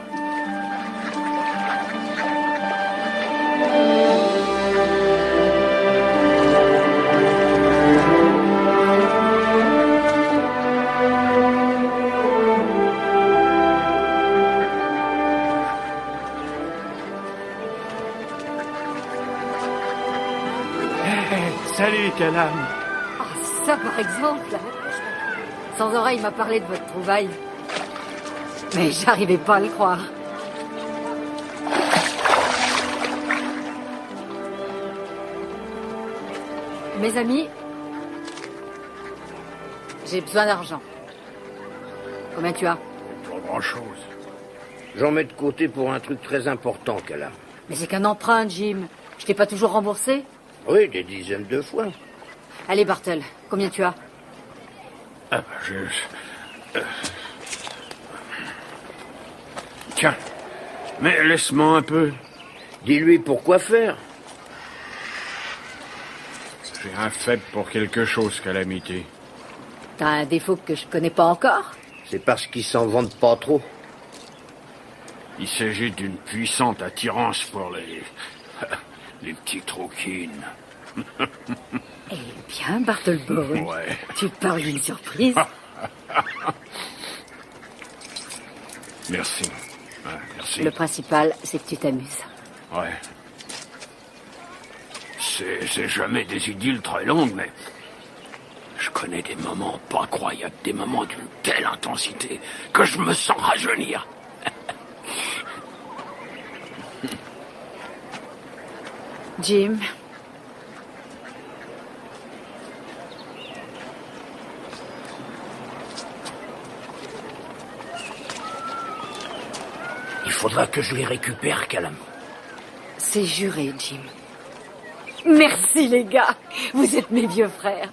Salut, Calam.
Ah, ça par exemple. Sans oreille m'a parlé de votre trouvaille. Mais j'arrivais pas à le croire. Mes amis, j'ai besoin d'argent. Combien tu as?
Pas grand-chose.
J'en mets de côté pour un truc très important, Calam.
Mais c'est qu'un emprunt, Jim. Je t'ai pas toujours remboursé?
Oui, des dizaines de fois.
Allez, Bartel, combien tu as?
Ah bah, Tiens, mais laisse-moi un peu.
Dis-lui pourquoi faire.
J'ai un faible pour quelque chose, Calamité.
T'as un défaut que je connais pas encore?
C'est parce qu'ils s'en vendent pas trop.
Il s'agit d'une puissante attirance pour les petits troquines.
Eh bien, Bartlebone,
Ouais.
tu parles d'une surprise.
Merci. Ouais, merci.
Le principal, c'est que tu t'amuses.
Ouais. C'est jamais des idylles très longues, mais je connais des moments pas croyables, des moments d'une telle intensité que je me sens rajeunir.
Jim,
Il faudra que je les récupère, Calam.
c'est juré, Jim. Merci, les gars. Vous êtes mes vieux frères.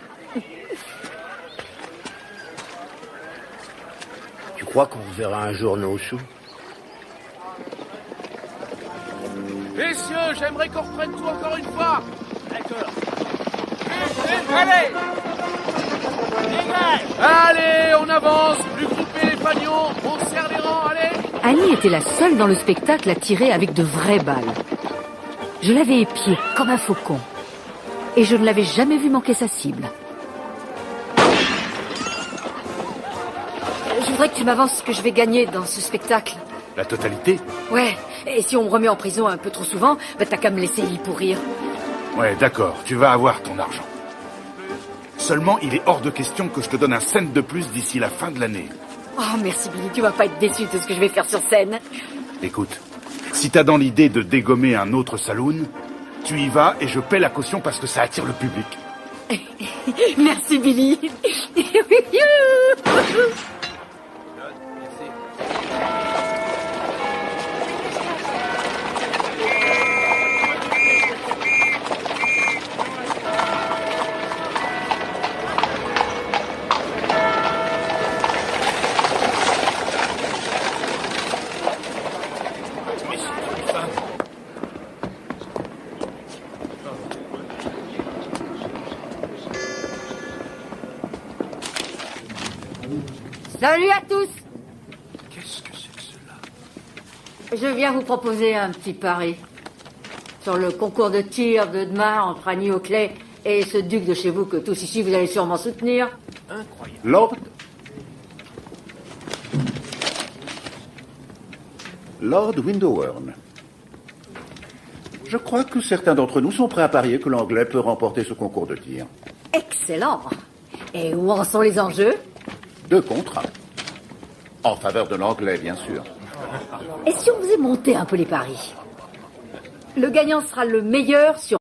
Tu crois qu'on reverra un jour nos sous?
Messieurs, j'aimerais qu'on reprenne tout encore une fois.
D'accord.
Allez! Allez, on avance, plus groupés les fagnons, on serre les rangs, allez!
Annie était la seule dans le spectacle à tirer avec de vraies balles. Je l'avais épiée comme un faucon. Et je ne l'avais jamais vu manquer sa cible. Je voudrais que tu m'avances ce que je vais gagner dans ce spectacle.
La totalité?
Ouais, et si on me remet en prison un peu trop souvent, bah t'as qu'à me laisser y pourrir.
Ouais, d'accord, tu vas avoir ton argent. Seulement, il est hors de question que je te donne un cent de plus d'ici la fin de l'année.
Oh, merci Billy, tu vas pas être déçu de ce que je vais faire sur scène.
Écoute, si t'as dans l'idée de dégommer un autre saloon, tu y vas et je paie la caution parce que ça attire le public.
Merci Billy. Salut à tous.
Qu'est-ce que c'est que cela?
Je viens vous proposer un petit pari sur le concours de tir de demain entre Annie Oakley et ce duc de chez vous que tous ici vous allez sûrement soutenir.
Incroyable.
Lord Windoworn. Je crois que certains d'entre nous sont prêts à parier que l'Anglais peut remporter ce concours de tir.
Excellent. Et où en sont les enjeux?
2 contre 1. En faveur de l'Anglais, bien sûr.
Et si on faisait monter un peu les paris? Le gagnant sera le meilleur sur